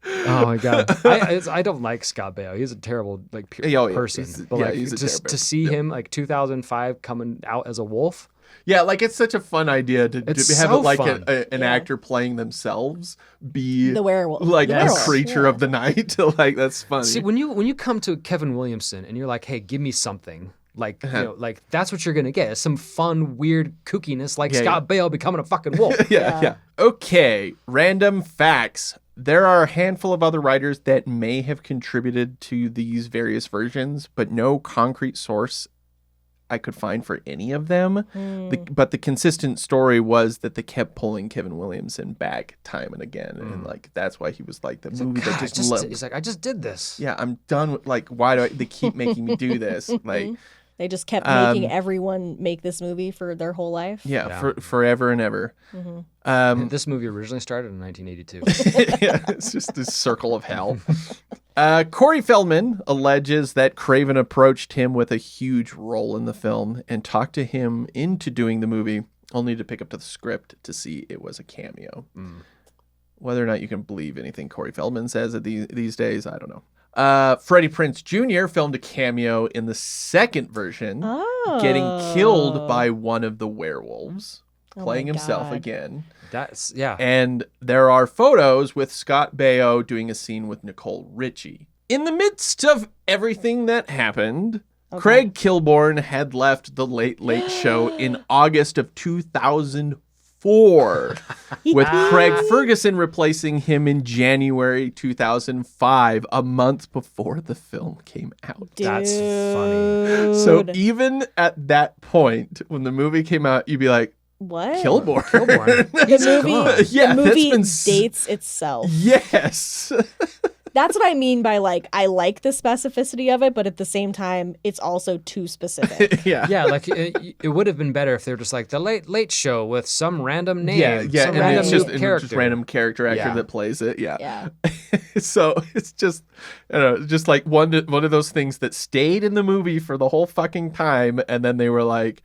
Oh my god, I don't like Scott Baio. He's a terrible Yeah, person. he's- But yeah, like he's a just terrible- to see him like 2005 coming out as a wolf. Yeah, like it's such a fun idea to It's have so it like fun. an actor playing themselves be The werewolf. like The a werewolf, creature yeah. of the night. Like that's funny. See, when you come to Kevin Williamson and you're like, hey, give me something. Like, you know, like that's what you're gonna get. Some fun, weird kookiness, like Yeah, Scott Baio becoming a fucking wolf. yeah. Okay, random facts. There are a handful of other writers that may have contributed to these various versions, but no concrete source I could find for any of them. But the consistent story was that they kept pulling Kevin Williamson back time and again. And like, that's why he was like the movie that God, just, he's like, I just did this. yeah, I'm done with, like, why do they keep making me do this? Like, They just kept making everyone make this movie for their whole life. yeah. For forever and ever. This movie originally started in 1982. Yeah, it's just this circle of hell. Corey Feldman alleges that Craven approached him with a huge role in the film and talked to him into doing the movie, only to pick up the script to see it was a cameo. Whether or not you can believe anything Corey Feldman says at these days, I don't know. Freddie Prinze Jr. filmed a cameo in the second version, getting killed by one of the werewolves, playing himself God. again. That's yeah. And there are photos with Scott Baio doing a scene with Nicole Richie. In the midst of everything that happened, Craig Kilborn had left The Late Late Show in August of 2004, with Craig Ferguson replacing him in January 2005, a month before the film came out. That's funny. So even at that point, when the movie came out, you'd be like, What? Kilborn. The movie, Yeah, the that's movie been dates itself. Yes. That's what I mean by like I like the specificity of it, but at the same time, it's also too specific. Yeah. Yeah, like it would have been better if they were just like the Late Show with some random name. Yeah, some and random it's just, new and character. just random character actor Yeah. that plays it. Yeah. Yeah. So it's just, I don't know, just like one of those things that stayed in the movie for the whole fucking time, and then they were like,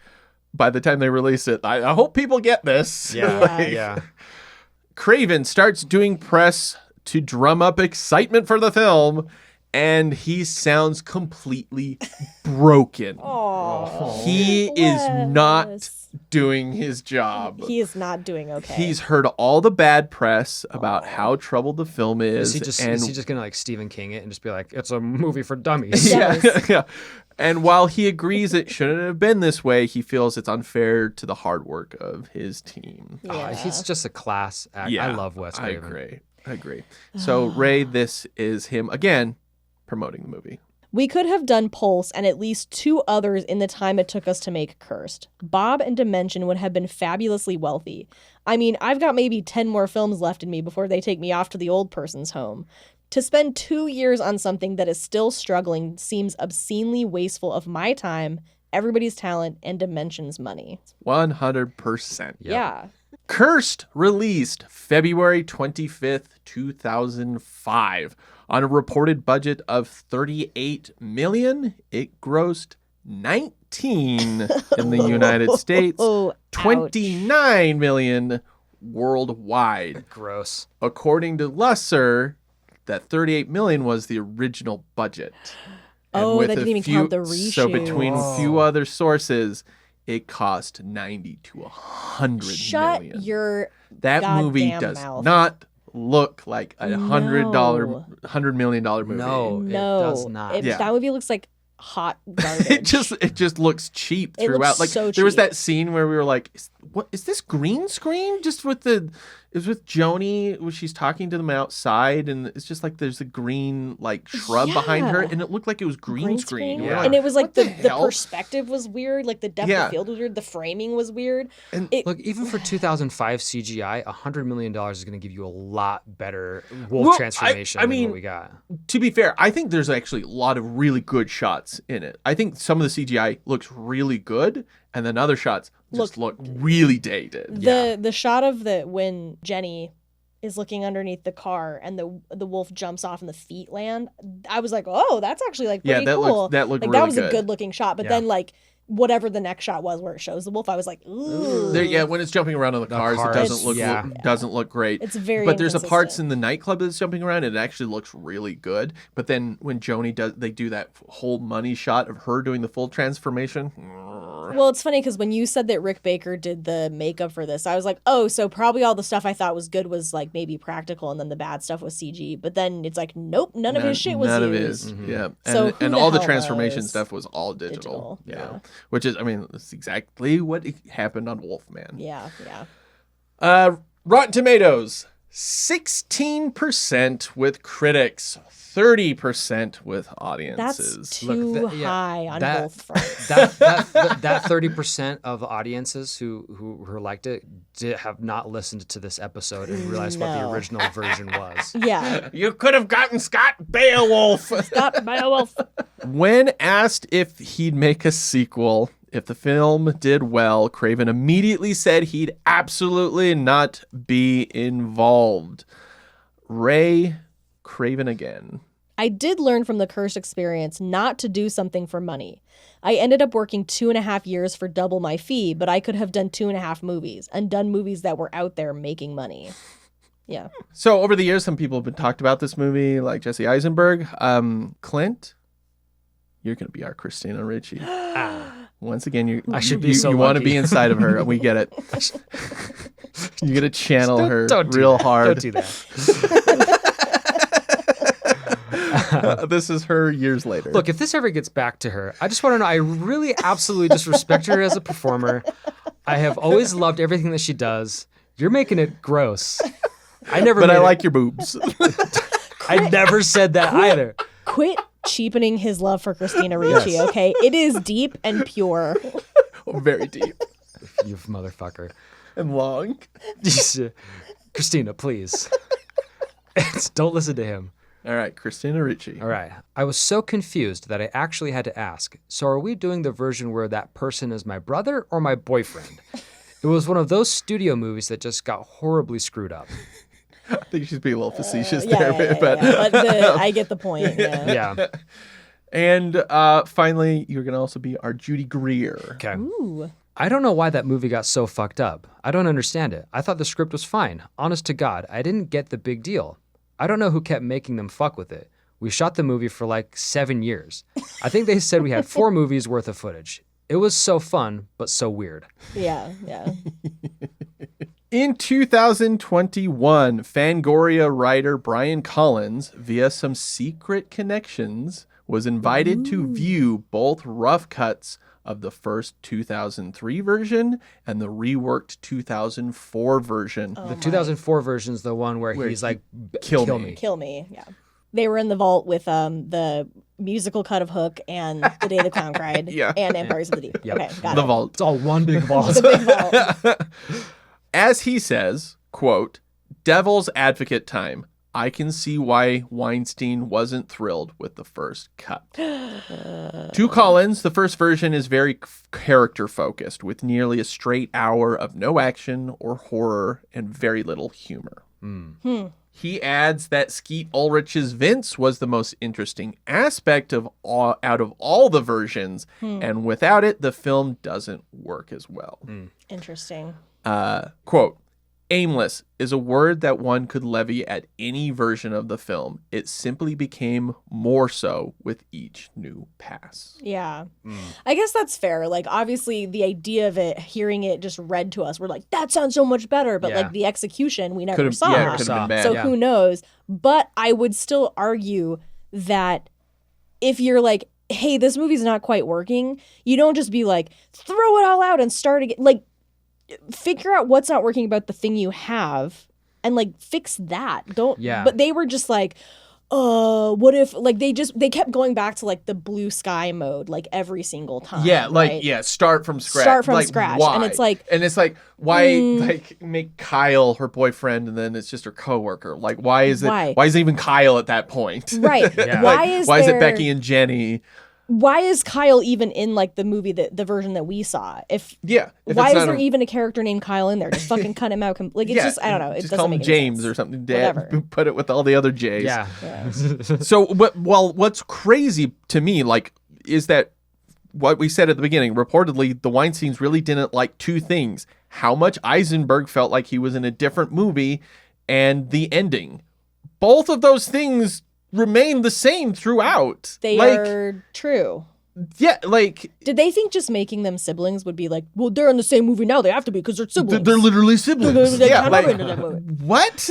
by the time they released it, I hope people get this. Yeah, Like, yeah. Craven starts doing press to drum up excitement for the film, and he sounds completely broken. Oh, He is not doing his job. He is not doing okay. He's heard all the bad press about how troubled the film is. Is he just gonna like Stephen King it and just be like, it's a movie for dummies? Yeah. And while he agrees it shouldn't have been this way, he feels it's unfair to the hard work of his team. He's just a class act. Yeah, I love Wes Craven. I agree. So Ray, this is him again promoting the movie. We could have done Pulse and at least 2 others in the time it took us to make Cursed. Bob and Dimension would have been fabulously wealthy. I mean, I've got maybe 10 more films left in me before they take me off to the old person's home. To spend 2 years on something that is still struggling seems obscenely wasteful of my time, everybody's talent, and Dimension's money. 100%. Yeah. Cursed released February 25th, 2005. On a reported budget of $38 million, it grossed 19 in the United States, Oh, ouch. 29 million worldwide. Gross. According to Lusser, that 38 million was the original budget. Oh, with that didn't a even count the reshoot. So between a few other sources, it cost 90 to 100 Shut million. your That movie goddamn does mouth. not look like a $100 No. $100 million movie. No, it does not. Yeah. That movie looks like hot garbage. it just looks cheap It throughout. looks Like so there was cheap. that scene where we were like, "What is this green screen?" Just with it was with Joni when she's talking to them outside, and it's just like there's a green like shrub behind her, Yeah. and it looked like it was green screen. We're Yeah. like, And it was like "What the hell?" perspective was weird, like the depth Yeah. of field was weird, the framing was weird. And Look, even for 2005 CGI, $100 million is going to give you a lot better wolf Well, transformation I than mean, what we got. To be fair, I think there's actually a lot of really good shots in it. I think some of the CGI looks really good, and then other shots just look really dated. The shot of when Jenny is looking underneath the car and the wolf jumps off and the feet land, I was like, oh, that's actually like pretty that cool. that looked like really that was good. a good looking shot. But Yeah. then like whatever the next shot was where it shows the wolf, I was like, ooh. When it's jumping around on the cars, cars, it doesn't look yeah. doesn't look great. It's very But there's a parts inconsistent. in the nightclub that's jumping around, and it actually looks really good. But then when Joni they do that whole money shot of her doing the full transformation. Well, it's funny because when you said that Rick Baker did the makeup for this, I was like, oh, so probably all the stuff I thought was good was like maybe practical, and then the bad stuff was CG. But then it's like, nope, none of his shit was none used. of his, yeah. So And, who and the all the hell transformation knows? stuff was all digital. Yeah. Which is, I mean, that's exactly what happened on Wolfman. Yeah, yeah. Rotten Tomatoes, 16% with critics, 30% with audiences. That's too high on that- both fronts. That 30% of audiences who liked it have not listened to this episode and realized what the No. original version was. Yeah. You could have gotten Scott Beowulf. Stop Beowulf. When asked if he'd make a sequel, if the film did well, Craven immediately said he'd absolutely not be involved. Ray, Craven again. I did learn from the Cursed experience not to do something for money. I ended up working 2.5 years for double my fee, but I could have done 2.5 movies and done movies that were out there making money. Yeah. So over the years, some people have been talked about this movie, like Jesse Eisenberg. Clint, you're going to be our Christina Ricci. Once again, I should be so you want to lucky. be inside of her. We get it. You got to channel her Don't do real that. hard. Don't do that. This is her years later. Look, if this ever gets back to her, I just want to know, I really absolutely just respect her as a performer. I have always loved everything that she does. You're making it gross. I like your boobs. I never said that either. Quit cheapening his love for Christina Ricci, okay? It is deep and pure. Very deep You motherfucker. and long. Christina, please. Don't listen to him. All right, Christina Ricci. All right. I was so confused that I actually had to ask, so are we doing the version where that person is my brother or my boyfriend? It was one of those studio movies that just got horribly screwed up. I think she's being a little facetious Yeah, there, yeah, but yeah. But I get the point. Yeah. Yeah. And finally, you're gonna also be our Judy Greer. Okay. Ooh. I don't know why that movie got so fucked up. I don't understand it. I thought the script was fine. Honest to God, I didn't get the big deal. I don't know who kept making them fuck with it. We shot the movie for like 7 years. I think they said we had 4 movies worth of footage. It was so fun, but so weird. Yeah. In 2021, Fangoria writer Brian Collins, via some secret connections, was invited to view both rough cuts of the first 2003 version and the reworked 2004 version. The 2004 version is the one where he's like, Kill kill me. me. Kill me. Yeah. They were in the vault with the musical cut of Hook and The Day the Clown Cried Yeah. and Empires of the Deep. Yep. Okay, got The it. vault. It's all one big vault. The big vault. As he says, quote, "Devil's advocate time. I can see why Weinstein wasn't thrilled with the first cut." To Collins, the first version is very character focused, with nearly a straight hour of no action or horror and very little humor. He adds that Skeet Ulrich's Vince was the most interesting aspect of out of all the versions, and without it, the film doesn't work as well. Interesting. Quote, "Aimless is a word that one could levy at any version of the film. It simply became more so with each new pass." Yeah. I guess that's fair. Like, obviously, the idea of it, hearing it just read to us, we're like, that sounds so much better. But, Yeah. like, the execution, we never Could've- saw. yeah, it could've been bad. So Yeah. who knows? But I would still argue that if you're like, hey, this movie's not quite working, you don't just be like, throw it all out and start again. Like, figure out what's not working about the thing you have and like fix that. Don't. Yeah. But they were just like, what if like they kept going back to like the blue sky mode like every single time. Yeah, like right? start from scratch. Start from Like, scratch. why? And it's like, why like make Kyle her boyfriend and then it's just her coworker? Like why is Why? it even Kyle at that point? right. Yeah. Why Like, is why is there- it Becky and Jenny? Why is Kyle even in like the movie the version that we saw? If Yeah. If why it's is not there a- even a character named Kyle in there? Just fucking cut him out. Like it's just I don't know. It just doesn't call him make any James sense. or something. Dad, Whatever. put it with all the other J's. Yeah. So, what's crazy to me, like, is that what we said at the beginning? Reportedly, the Weinsteins really didn't like 2 things: how much Eisenberg felt like he was in a different movie, and the ending. Both of those things remain the same throughout. They like, are true. yeah, like Did they think just making them siblings would be like, well, they're in the same movie now. They have to be because they're siblings. they're literally siblings. They Yeah, cannot like be in that movie. what?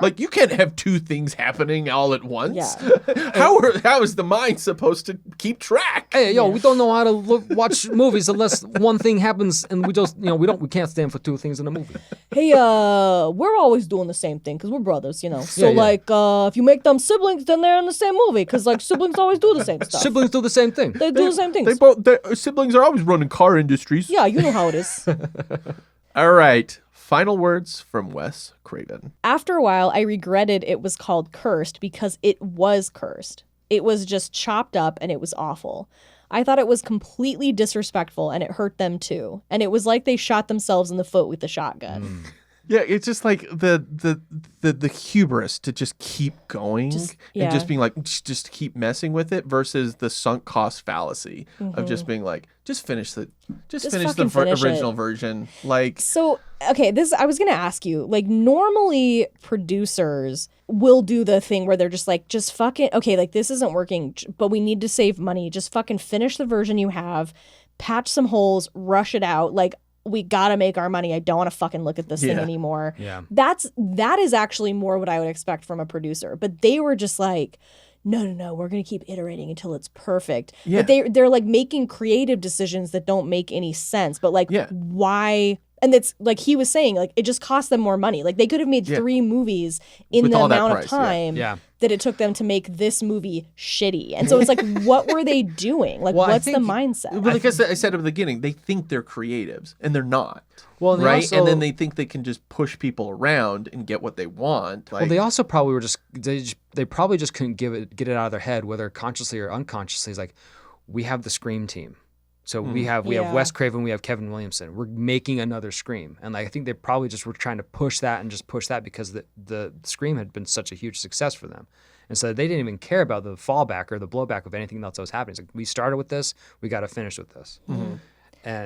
Like you can't have 2 things happening all at once. Yeah. How is the mind supposed to keep track? Hey, yo, we don't know how to watch movies unless one thing happens, and we just, we can't stand for 2 things in a movie. Hey, we're always doing the same thing because we're brothers, you know. So, Yeah. like, if you make them siblings, then they're in the same movie because, like, siblings always do the same stuff. Siblings do the same thing. They do the same things. Their siblings are always running car industries. Yeah, you know how it is. All right. Final words from Wes Craven. After a while, I regretted it was called Cursed because it was cursed. It was just chopped up and it was awful. I thought it was completely disrespectful and it hurt them too. And it was like they shot themselves in the foot with the shotgun. Yeah, it's just like the hubris to just keep going yeah. and just being like just keep messing with it versus the sunk cost fallacy of just being like just finish the fucking finish original it. version. Like So, okay, I was going to ask you, like, normally producers will do the thing where they're just like, just fucking, okay, like, this isn't working, but we need to save money. Just fucking finish the version you have, patch some holes, rush it out. Like, we gotta make our money. I don't want to fucking look at this thing Yeah. anymore. Yeah. That is actually more what I would expect from a producer. But they were just like, no, we're gonna keep iterating until it's perfect. Yeah. But they're like making creative decisions that don't make any sense. But like, Yeah. why? And it's like he was saying, like it just cost them more money. Like they could have made 3 movies in With the all that amount price, of yeah. time Yeah. that it took them to make this movie shitty. And so it's like, what were they doing? Like, Well, I what's the think- mindset? Well, like I said at the beginning, they think they're creatives and they're not. Well, and they right? also- And then they think they can just push people around and get what they want. Like, Well, they also probably were they probably just couldn't get it out of their head, whether consciously or unconsciously. It's like, we have the Scream team. So we have Yeah. Wes Craven, we have Kevin Williamson. We're making another Scream, and I think they probably just were trying to push that because the Scream had been such a huge success for them, and so they didn't even care about the fallback or the blowback of anything else that was happening. It's like, we started with this, we got to finish with this, and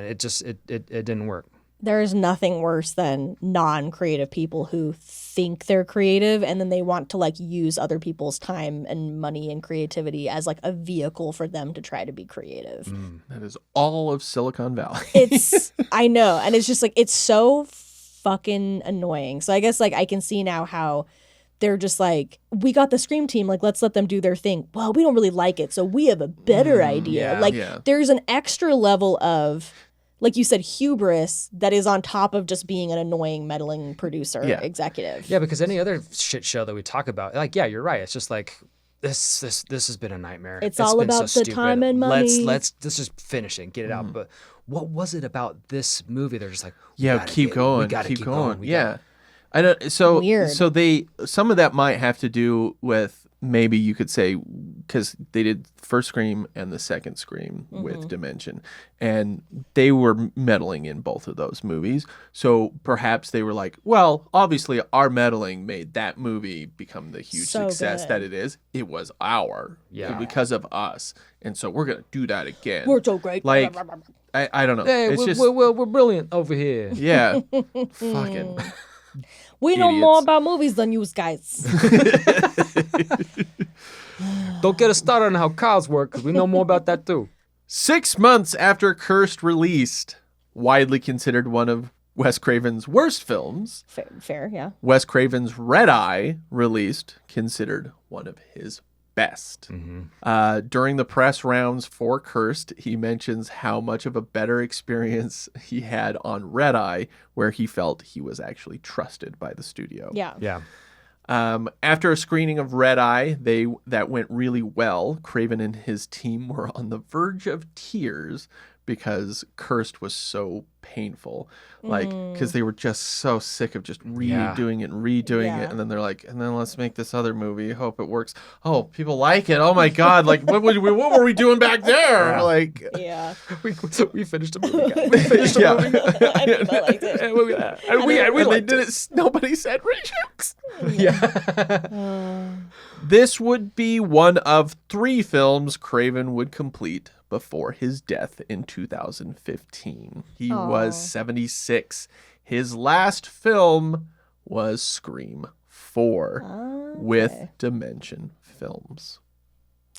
it didn't work. There's nothing worse than non-creative people who think they're creative and then they want to like use other people's time and money and creativity as like a vehicle for them to try to be creative. That is all of Silicon Valley. I know. And it's just like, it's so fucking annoying. So I guess like I can see now how they're just like, we got the Scream team, like let's let them do their thing. Well, we don't really like it, so we have a better idea. There's an extra level of, like you said, hubris that is on top of just being an annoying, meddling producer executive. Yeah, because any other shit show that we talk about, like, yeah, you're right. It's just like this has been a nightmare. It's all been about so the stupid. time and money. Let's just finish it and get it out. But what was it about this movie? They're just like, Keep going. We gotta keep going. I don't. So Weird. So some of that might have to do with maybe you could say because they did the first Scream and the second Scream with Dimension, and they were meddling in both of those movies. So perhaps they were like, well, obviously our meddling made that movie become the huge So success good. that it is. It was because of us, and so we're gonna do that again. We're so great. Like I don't know. Hey, It's we're brilliant over here. yeah, fucking. We know more idiots. about movies than you guys. Don't get us started on how cars work, because we know more about that too. 6 months after Cursed released, widely considered one of Wes Craven's worst films, Fair, yeah. Wes Craven's Red Eye released, considered one of his best. During the press rounds for Cursed, he mentions how much of a better experience he had on Red Eye, where he felt he was actually trusted by the studio. Yeah. Yeah. After a screening of Red Eye, that went really well. Craven and his team were on the verge of tears because Cursed was so painful. Like, because they were just so sick of just redoing it. And then they're like, and then let's make this other movie. Hope it works. Oh, people like it. Oh my God. Like, what were we doing back there? Like, Yeah. We finished a movie. Guys. We finished a movie. I liked it. And we they did it. Nobody said reshoots. Yeah. This would be one of 3 films Craven would complete before his death in 2015. He was 76. His last film was Scream 4 with Dimension Films.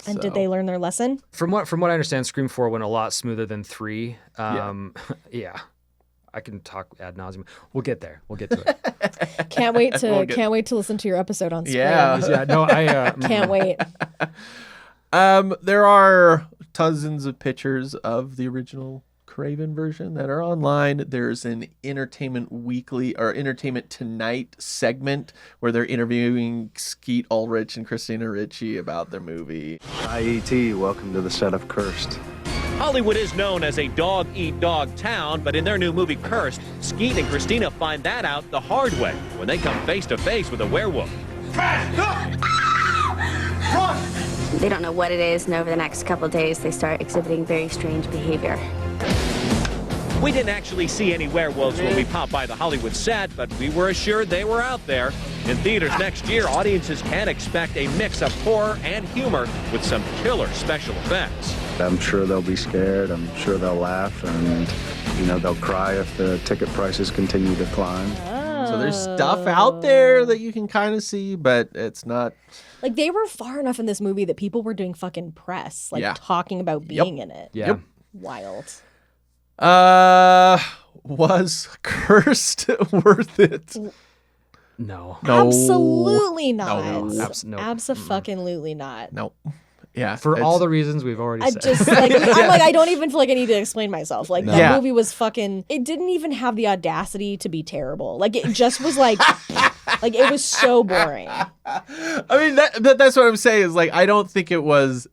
And did they learn their lesson? From what I understand, Scream 4 went a lot smoother than 3. Yeah. I can talk ad nauseum. We'll get there. We'll get to it. Can't wait to listen to your episode on Scream. Yeah. No, I Can't wait. There are dozens of pictures of the original Craven version that are online. There's an Entertainment Weekly or Entertainment Tonight segment where they're interviewing Skeet Ulrich and Christina Ricci about their movie. Hi, E.T. Welcome to the set of Cursed. Hollywood is known as a dog-eat-dog town, but in their new movie Cursed, Skeet and Christina find that out the hard way when they come face-to-face with a werewolf. They don't know what it is, and over the next couple of days, they start exhibiting very strange behavior. We didn't actually see any werewolves when we popped by the Hollywood set, but we were assured they were out there. In theaters next year, audiences can expect a mix of horror and humor with some killer special effects. I'm sure they'll be scared. I'm sure they'll laugh, and they'll cry if the ticket prices continue to climb. So there's stuff out there that you can kind of see, but it's not. Like, they were far enough in this movie that people were doing fucking press, like talking about being in it. Yeah. Wild. Was Cursed worth it? No. Absolutely not. No. Abso-fucking-lutely not. No. Yeah. For all the reasons we've already I said. just like I don't even feel like I need to explain myself. Like that Yeah. movie was fucking. It didn't even have the audacity to be terrible. Like it just was like it was so boring. I mean, that's what I'm saying is like I don't think it was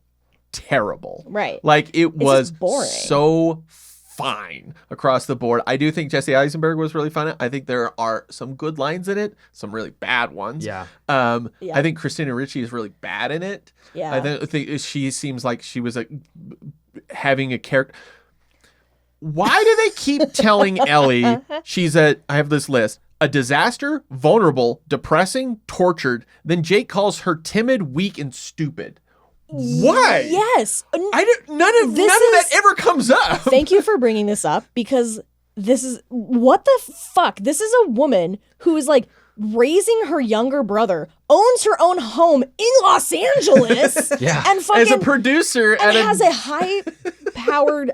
terrible. Right. Like it was just boring. so fine across the board. I do think Jesse Eisenberg was really fun. I think there are some good lines in it, some really bad ones. Yeah. I think Christina Ricci is really bad in it. Yeah. I think she seems like she was having a character. Why do they keep telling Ellie I have this list, a disaster, vulnerable, depressing, tortured, then Jake calls her timid, weak, and stupid. Why? Yes. None of that ever comes up. Thank you for bringing this up because this is what the fuck? This is a woman who is like raising her younger brother, owns her own home in Los Angeles, and fucking as a producer and has a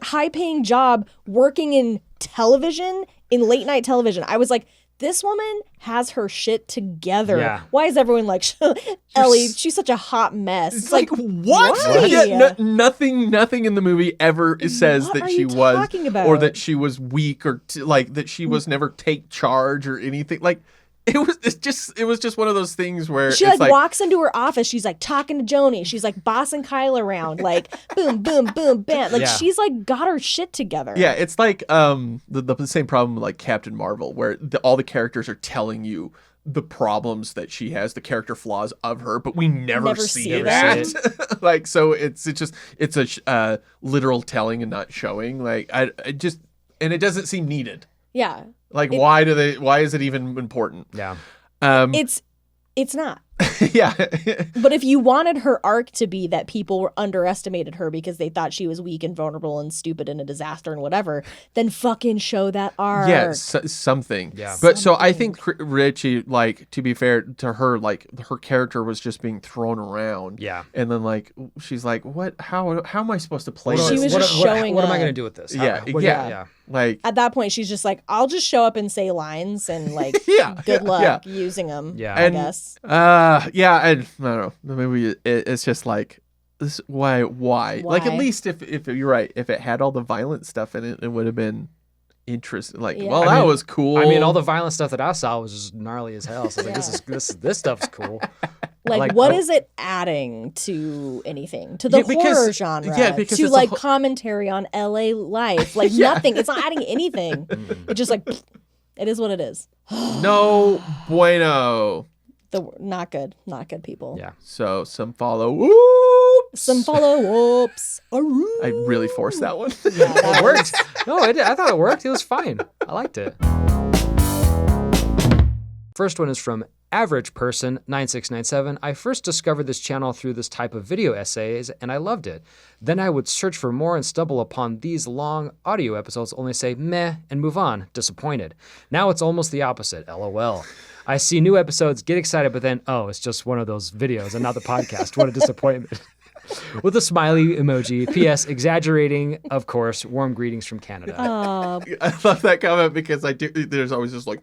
high-paying job working in television, in late-night television. I was like, this woman has her shit together. Yeah. Why is everyone like, Ellie, she's such a hot mess? It's like, what? Why? Yeah, nothing in the movie ever says What that are she you was, talking about? or that she was weak, or like that she was never take charge or anything. Like, it was just one of those things where she it's like walks into her office. She's like talking to Joni. She's like bossing Kyle around. Like boom, boom, boom, bam. Like she's like got her shit together. Yeah, it's like the same problem like Captain Marvel, where all the characters are telling you the problems that she has, the character flaws of her, but we never see that. Like, so it's a literal telling and not showing. Like and it doesn't seem needed. Yeah. Like, why is it even important? Yeah. It's not. Yeah. But if you wanted her arc to be that people underestimated her because they thought she was weak and vulnerable and stupid and a disaster and whatever, then fucking show that arc. Yeah, something. Yeah. But so I think Richie, like, to be fair to her, like, her character was just being thrown around. Yeah. And then, like, she's like, what? How am I supposed to play She this? was just showing What am I up. going to do with this? Yeah. Like, at that point, she's just like, I'll just show up and say lines and like, good luck using them. Yeah. I guess. Yeah, I don't know. Maybe it's just like, this. Why? Like, at least if you're right, if it had all the violent stuff in it, it would have been interesting. Like, well, that was cool. I mean, all the violent stuff that I saw was just gnarly as hell. So I was like, this stuff's cool. Like, what is it adding to anything? To the horror genre? Yeah, because to it's like commentary on LA life? Like nothing. It's not adding anything. It's just like, it is what it is. No bueno. Not good people. Yeah. So some follow-ups. Some follow-ups. I really forced that one. It worked. No, I thought it worked. It was fine. I liked it. First one is from Average Person 9697. I first discovered this channel through this type of video essays, and I loved it. Then I would search for more and stumble upon these long audio episodes, only say meh and move on, disappointed. Now it's almost the opposite, LOL. I see new episodes, get excited, but then, oh, it's just one of those videos and not the podcast. What a disappointment. With a smiley emoji. P.S. Exaggerating, of course. Warm greetings from Canada. I love that comment because there's always just like,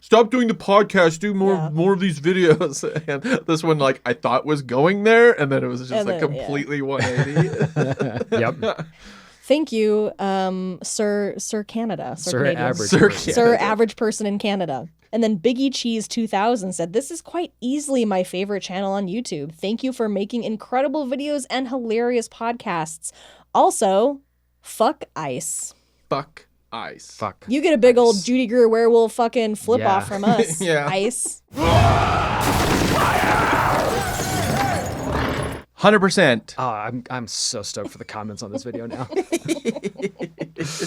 stop doing the podcast, do more of these videos. And this one, like, I thought was going there, and then it was just like completely 180. Yep. Thank you, Sir Canada. Sir Average Person in Canada. And then Biggie Cheese 2000 said, this is quite easily my favorite channel on YouTube. Thank you for making incredible videos and hilarious podcasts. Also, fuck ice. Fuck ice. Fuck. You get a big old Judy Greer werewolf fucking flip off from us. Ice. 100%. Oh, I'm so stoked for the comments on this video now.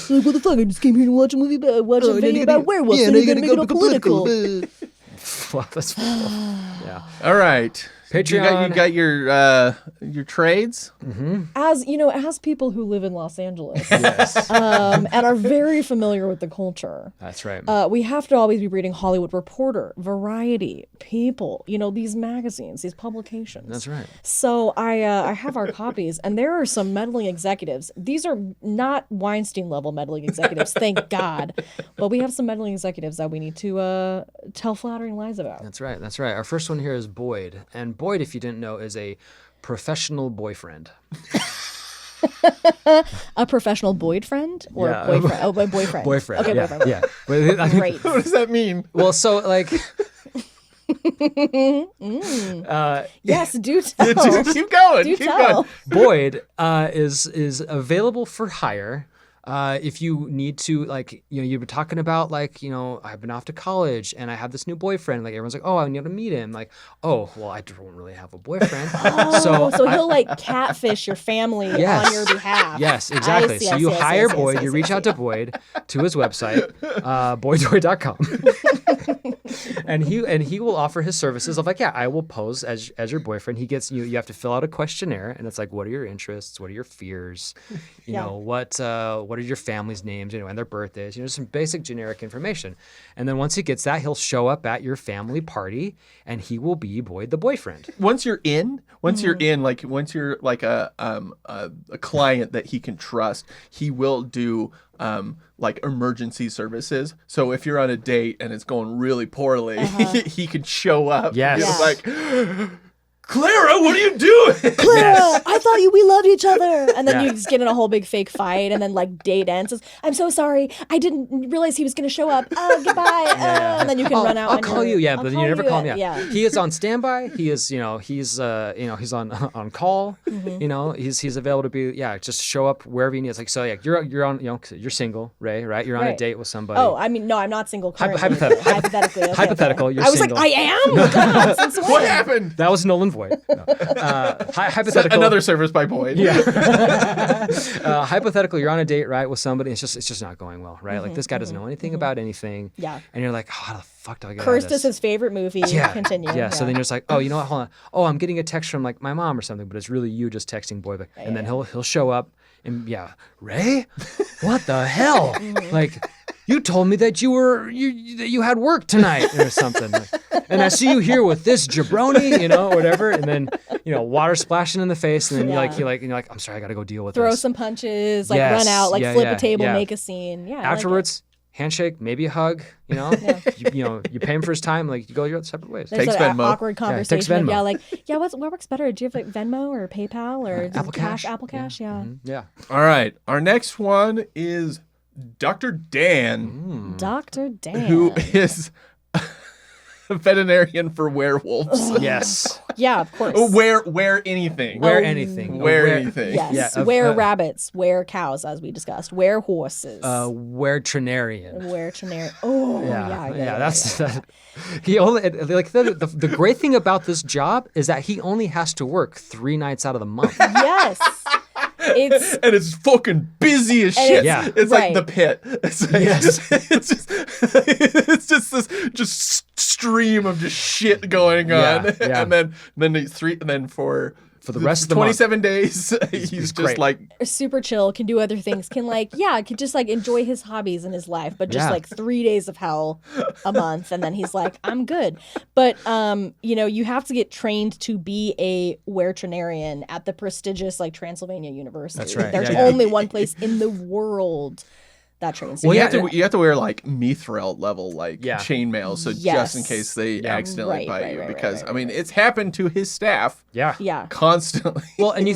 Like, what the fuck? I just came here to watch a movie watch a video about werewolves. Yeah, and you're gonna make it all political. Well, that's yeah. All right. Patreon. You got your trades? Mm-hmm. As people who live in Los Angeles, and are very familiar with the culture. That's right. We have to always be reading Hollywood Reporter, Variety, People. These magazines, these publications. That's right. So I have our copies, and there are some meddling executives. These are not Weinstein level meddling executives, thank God. But we have some meddling executives that we need to tell flattering lies about. That's right. That's right. Our first one here is Boyd, and Boyd, if you didn't know, is a professional boyfriend. A professional boyfriend or boyfriend? Oh, my boyfriend. Boyfriend. Okay, yeah, boyfriend. Yeah. Great. What does that mean? Well, so like. Yes, do tell. Keep going. Do keep tell. going. Boyd is available for hire. If you need to, like, you've been talking about, like, I've been off to college and I have this new boyfriend. Like, everyone's like, oh, I need to meet him. Like, oh, well, I don't really have a boyfriend. So he'll like catfish your family on your behalf. Yes, exactly. So you hire Boyd, you reach out to Boyd, to his website, boydboy.com. and he will offer his services of like, yeah, I will pose as your boyfriend. He gets you have to fill out a questionnaire, and it's like, what are your interests? What are your fears? You know, what are your family's names? You know, and their birthdays. You know, some basic generic information. And then once he gets that, he'll show up at your family party, and he will be Boyd the boyfriend. Once you're in, once you're like a client that he can trust, he will do like emergency services. So if you're on a date and it's going really poorly, he can show up. Yes. It's like, Clara, what are you doing? Clara, I thought we loved each other. And then you just get in a whole big fake fight, and then like date ends. Says, I'm so sorry. I didn't realize he was going to show up. Oh, goodbye. And then you can run out. I'll call you. Yeah, but you never call him. Yeah. He is on standby. He is, he's on call. You know, he's available to be. Yeah, just show up wherever you need. It's like, so yeah, you're on. You're single, Ray, right? You're on a date with somebody. Oh, I mean, no, I'm not single currently. Hypothetically. Okay, Hypothetical. fair. You're I was single. like, I am. God, since when? What happened? That was null and void. No. Hypothetical. Another service by Boyd. Yeah. Hypothetical, you're on a date, right, with somebody. It's just not going well, right? Like this guy doesn't know anything about anything. Yeah. And you're like, oh, how the fuck do I get Cursed out of is this? his favorite movie. Yeah. Continue. Yeah. So then you're just like, oh, you know what? Hold on. Oh, I'm getting a text from like my mom or something, but it's really you just texting Boyd. And then he'll show up and Ray, what the hell? Like, you told me that you had work tonight or something. And I see you here with this jabroni, whatever. And then, water splashing in the face. And then you're like, I'm sorry, I got to go deal with Throw this. some punches, like run out, like flip a table, make a scene. Yeah. Afterwards, handshake, maybe a hug, you pay him for his time, like you go your separate ways. There's Takes an Venmo. awkward conversation. Venmo. What works better? Do you have like Venmo or PayPal or Apple Cash? Apple Cash, yeah. Yeah. All right. Our next one is Dr. Dan. Dr. Dan. Who is a veterinarian for werewolves. Yes. Yeah, of course. Wear anything. Wear anything. Wear anything. Yes. Yeah, wear rabbits, wear cows, as we discussed. Wear horses. Wear trinarian. Wear trinarian. Oh, yeah. That's he only like the great thing about this job is that he only has to work 3 nights out of the month. Yes. It's fucking busy as shit. It's like the pit. It's like, it's just this stream of just shit going on. Yeah. And then for the rest of the 27 days, he's just like super chill, can do other things, can just like enjoy his hobbies in his life, but just like 3 days of hell a month, and then he's like, I'm good. But you have to get trained to be a veterinarian at the prestigious like Transylvania University. That's right. There's only one place in the world that trains. Well, you have to wear like mithril level chainmail, so just in case they accidentally bite you, because I mean it's happened to his staff. Yeah. Constantly. Well, and you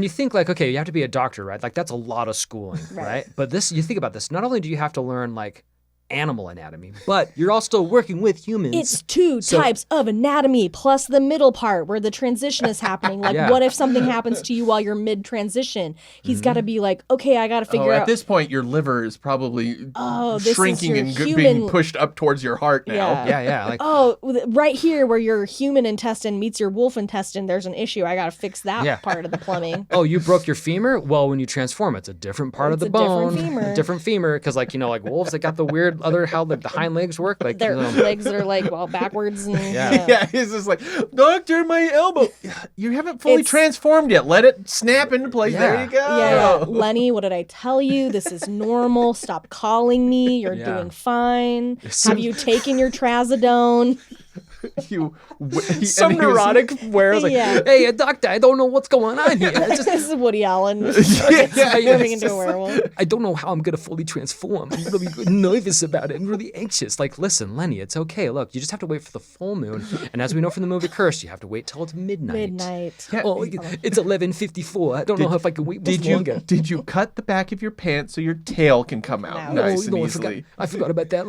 think like, okay, you have to be a doctor, right? Like that's a lot of schooling, right? But you think about this. Not only do you have to learn like animal anatomy, but you're also working with humans. It's two types of anatomy plus the middle part where the transition is happening. Like, what if something happens to you while you're mid-transition? He's got to be like, okay, I got to figure out. At this point, your liver is probably shrinking and human... being pushed up towards your heart now. Yeah. Like, right here where your human intestine meets your wolf intestine, there's an issue. I got to fix that part of the plumbing. Oh, you broke your femur? Well, when you transform, it's a different part of the bone. Different femur. Because like wolves, they got the weird how the hind legs work, like their legs are like backwards and he's just like, doctor, my elbow, you haven't fully transformed yet, let it snap into place. There you go. Lenny, what did I tell you? This is normal. Stop calling me. You're doing fine. Have you taken your trazodone? Some neurotic wears like, hey, doctor, I don't know what's going on here. This is Woody Allen moving into a werewolf. I don't know how I'm gonna fully transform. I'm really nervous about it. I'm really anxious. Like, listen, Lenny, it's okay. Look, you just have to wait for the full moon. And as we know from the movie Cursed, you have to wait till it's midnight. Yeah. Oh, it's 11:54. I don't know if I can wait longer. Did you cut the back of your pants so your tail can come out nice and easily? I forgot about that.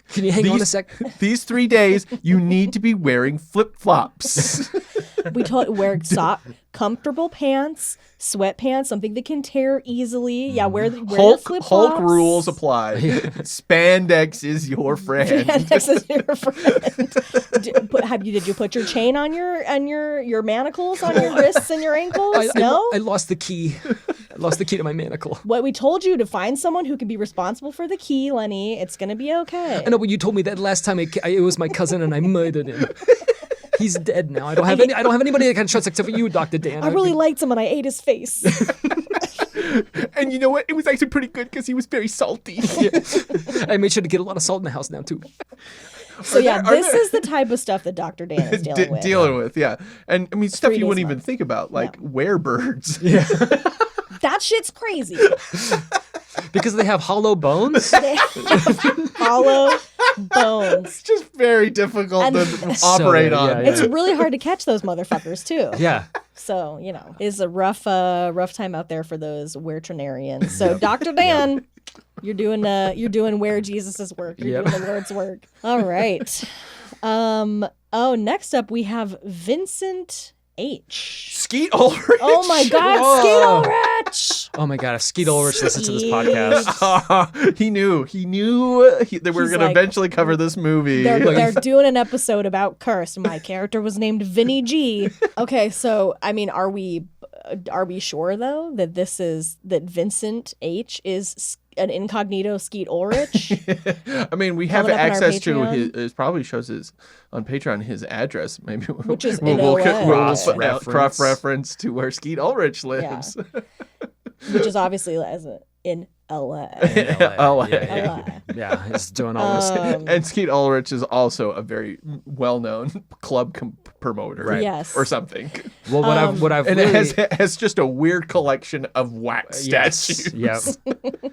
Can you hang on a sec? These 3 days, you need to be wearing flip-flops. We wear comfortable pants, sweatpants, something that can tear easily. Yeah, wear the flip-flops. Hulk rules apply. Spandex is your friend. Spandex is your friend. Did you put your chain on your manacles on your wrists and your ankles? I lost the key. I lost the key to my manacle. What we told you to find someone who can be responsible for the key, Lenny. It's gonna be okay. I know, but you told me that last time it was my cousin and I murdered him. He's dead now. I don't have anybody that can trust except for you, Dr. Dan. I really liked him and I ate his face. And you know what? It was actually pretty good because he was very salty. I made sure to get a lot of salt in the house now too. So this is the type of stuff that Dr. Dan is dealing with. Yeah. And I mean, stuff 3 you days wouldn't a even month. think about, like werebirds. Yeah. That shit's crazy. Because they have hollow bones? They have hollow bones. It's just very difficult to So, operate on. yeah. It's really hard to catch those motherfuckers too. Yeah. So, it's a rough time out there for those veterinarians. So, Dr. Dan, you're doing where Jesus' work. You're doing the Lord's work. All right. Next up we have Vincent H. Skeet Ulrich. Oh my God, Whoa. Skeet Ulrich. Oh my God, if Skeet Ulrich listens to this podcast. He knew that we were going to eventually cover this movie. They're doing an episode about Cursed. My character was named Vinny G. Okay, so I mean, are we sure though that Vincent H is an incognito Skeet Ulrich? I mean, we have Coming up on our access to Patreon? his. It probably shows his on Patreon his address. Maybe Which is we'll LA. cross reference to where Skeet Ulrich lives. Which is obviously in LA. LA. Yeah, he's doing all this. And Skeet Ulrich is also a very well-known club promoter, Right. Yes. or something. Well, what I've And really... it has just a weird collection of wax statues. Yes. Yep.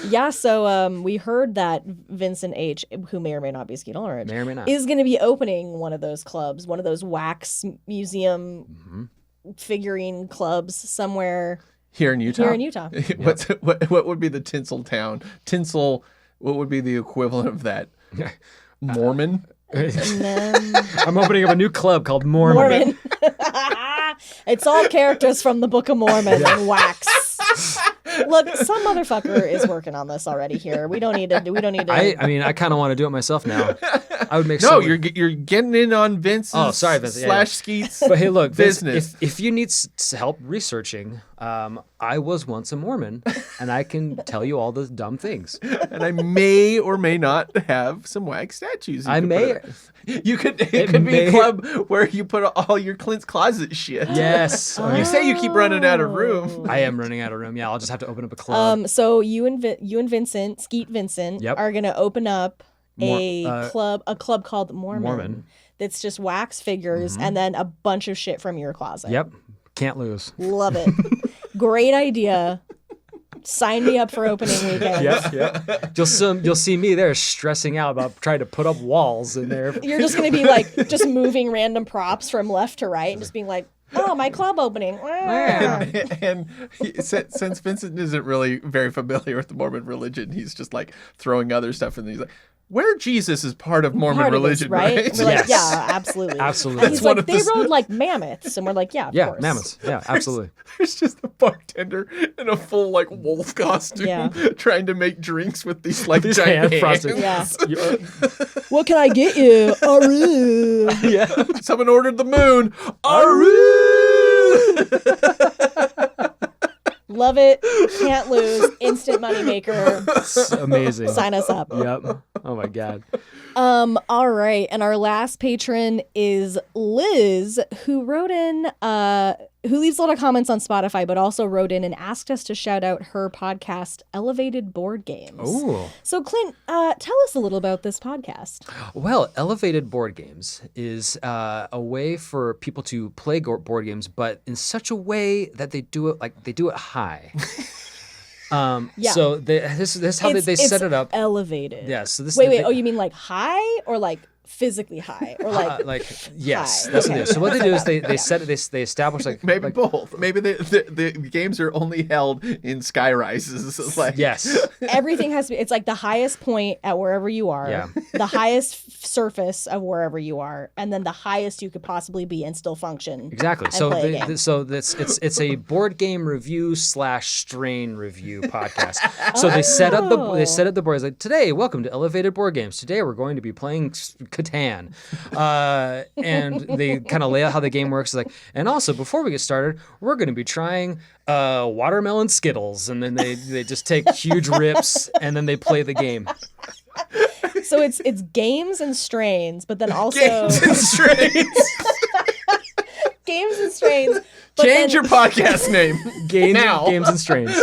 Yeah, so we heard that Vincent H., who may or may not be Skeet Ulrich, May or may not. is going to be opening one of those clubs, one of those wax museum figurine clubs somewhere Here in Utah. What would be the tinsel town? Tinsel. What would be the equivalent of that? Mormon. I'm opening up a new club called Mormon. It's all characters from the Book of Mormon and wax. Look, some motherfucker is working on this already here. We don't need to. I mean, I kind of want to do it myself now. I would make you're getting in on Vince's Vince. Skeet's But hey, look, business. If you need help researching, I was once a Mormon, and I can tell you all the dumb things. And I may or may not have some wax statues. It could be a club where you put all your Clint's closet shit. Yes. You say you keep running out of room. I am running out of room. Yeah, I'll just have to open up a club. So you and Vincent, Skeet Vincent, are gonna open up a club called Mormon. That's just wax figures and then a bunch of shit from your closet. Yep. Can't lose. Love it. Great idea. Sign me up for opening weekend. Yep. You'll see me there stressing out about trying to put up walls in there. You're just gonna be like just moving random props from left to right and just being like, oh, my club opening. And since Vincent isn't really very familiar with the Mormon religion, he's just like throwing other stuff in. He's like, where Jesus is part of Mormon religion, right? We're like, yeah, absolutely. Absolutely. And he's like, they rode like mammoths. And we're like, yeah, of course. Mammoths. Yeah, absolutely. There's just a bartender in a full like wolf costume trying to make drinks with these like giant hands. Yeah. What can I get you? Aru. Yeah. Someone ordered the moon. Aru. Love it. Can't lose. Instant moneymaker. Amazing. Sign us up. Yep. Oh my God. All right. And our last patron is Liz, who wrote in, who leaves a lot of comments on Spotify, but also wrote in and asked us to shout out her podcast, Elevated Board Games. Oh. So Clint, tell us a little about this podcast. Well, Elevated Board Games is a way for people to play board games, but in such a way that they do it high. So this is how they set it up. Elevated. Yeah. So this. Wait. Oh, you mean like high or like physically high or like yes, high. that's what Okay. they do. So what they do is they establish like maybe both. Maybe the games are only held in sky rises. Like yes, everything has to be. It's like the highest point at wherever you are, Yeah. the highest surface of wherever you are, and then the highest you could possibly be and still function. Exactly. and So play a game. it's a board game review / strain review podcast. So they set up the boards like today. Welcome to Elevated Board Games. Today we're going to be playing Catan. And they kind of lay out how the game works. It's like, and also before we get started, we're going to be trying watermelon Skittles. And then they just take huge rips and then they play the game. So it's games and strains, but then also Games and strains. games and strains. But Change your podcast name. Games and strains.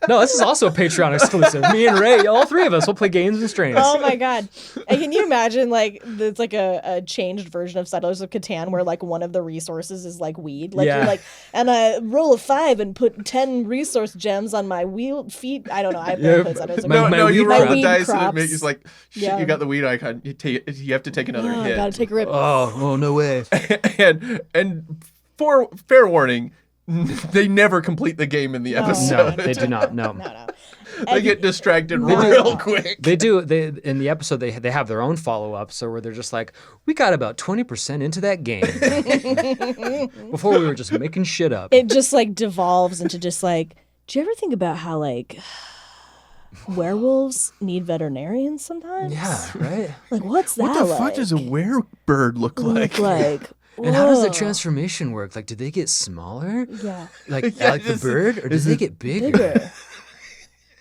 No, this is also a Patreon exclusive. Me and Ray, all three of us will play games and strains. Oh my god! And can you imagine like it's like a changed version of Settlers of Catan where like one of the resources is like weed. Like you're like, and I roll a 5 and put 10 resource gems on my feet. I don't know. I've never played Settlers of Catan. No, you roll the dice crops. and it's like, shit, you got the weed icon. You have to take another hit. Gotta take a rip. Oh, no way. and for fair warning, they never complete the game in the episode. No, they do not. No. They get distracted real quick. They do. They in the episode they have their own follow-up, so where they're just like, we got about 20% into that game before we were just making shit up. It just like devolves into just like, do you ever think about how like werewolves need veterinarians sometimes? Yeah, right. Like what's that? What the like? fuck does a werebird look like? And how does the Whoa. transformation work? Like, do they get smaller? Yeah. Like the bird, or do they get bigger?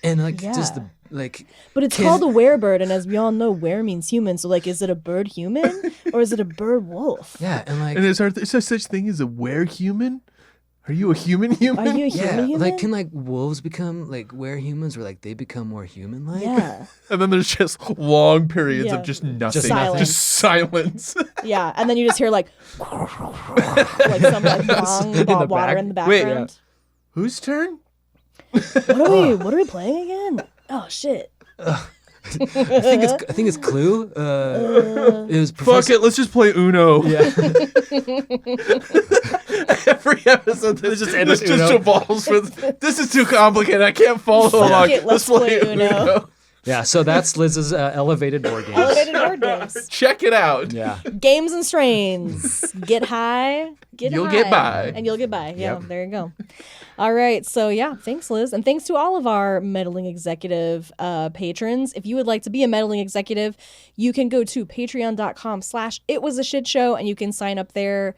And like, does the like? But it's called a werebird, and as we all know, were means human. So like, is it a bird human or is it a bird wolf? Yeah, and like, And is there such thing as a were-human? Are you a human? Are you a human? like, can like wolves become like were-humans, or like they become more human-like? Yeah. And then there's just long periods Yeah. of just nothing, Silence. just silence. Yeah, and then you just hear like some like bong water in the background. Whose turn? What are we playing again? Oh shit. I think it's Clue. It was Fuck it, let's just play Uno. Yeah. Every episode this just evolves with this is too complicated. I can't follow along. Let's play Uno. Yeah, so that's Liz's elevated board games. Elevated board games. Check it out. Yeah. Games and strains. Get high. You'll get by. And you'll get by. Yeah, Yep. there you go. All right. So yeah, thanks, Liz. And thanks to all of our meddling executive patrons. If you would like to be a meddling executive, you can go to patreon.com/itwasashitshow and you can sign up there.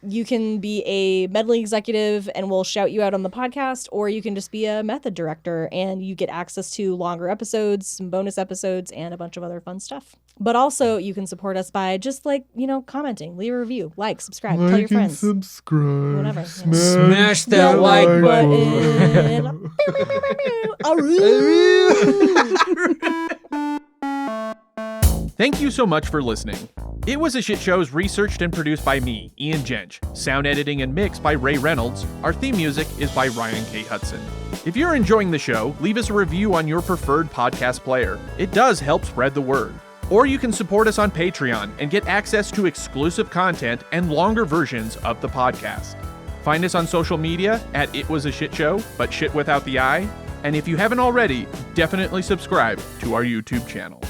You can be a meddling executive and we'll shout you out on the podcast, or you can just be a method director and you get access to longer episodes, some bonus episodes, and a bunch of other fun stuff. But also you can support us by just commenting, leave a review, subscribe, tell your friends. Subscribe. Whatever. Smash that like button. Thank you so much for listening. It Was a Shit Show is researched and produced by me, Ian Jench. Sound editing and mix by Ray Reynolds. Our theme music is by Ryan K. Hudson. If you're enjoying the show, leave us a review on your preferred podcast player. It does help spread the word. Or you can support us on Patreon and get access to exclusive content and longer versions of the podcast. Find us on social media at It Was a Shit Show, but shit without the I. And if you haven't already, definitely subscribe to our YouTube channel.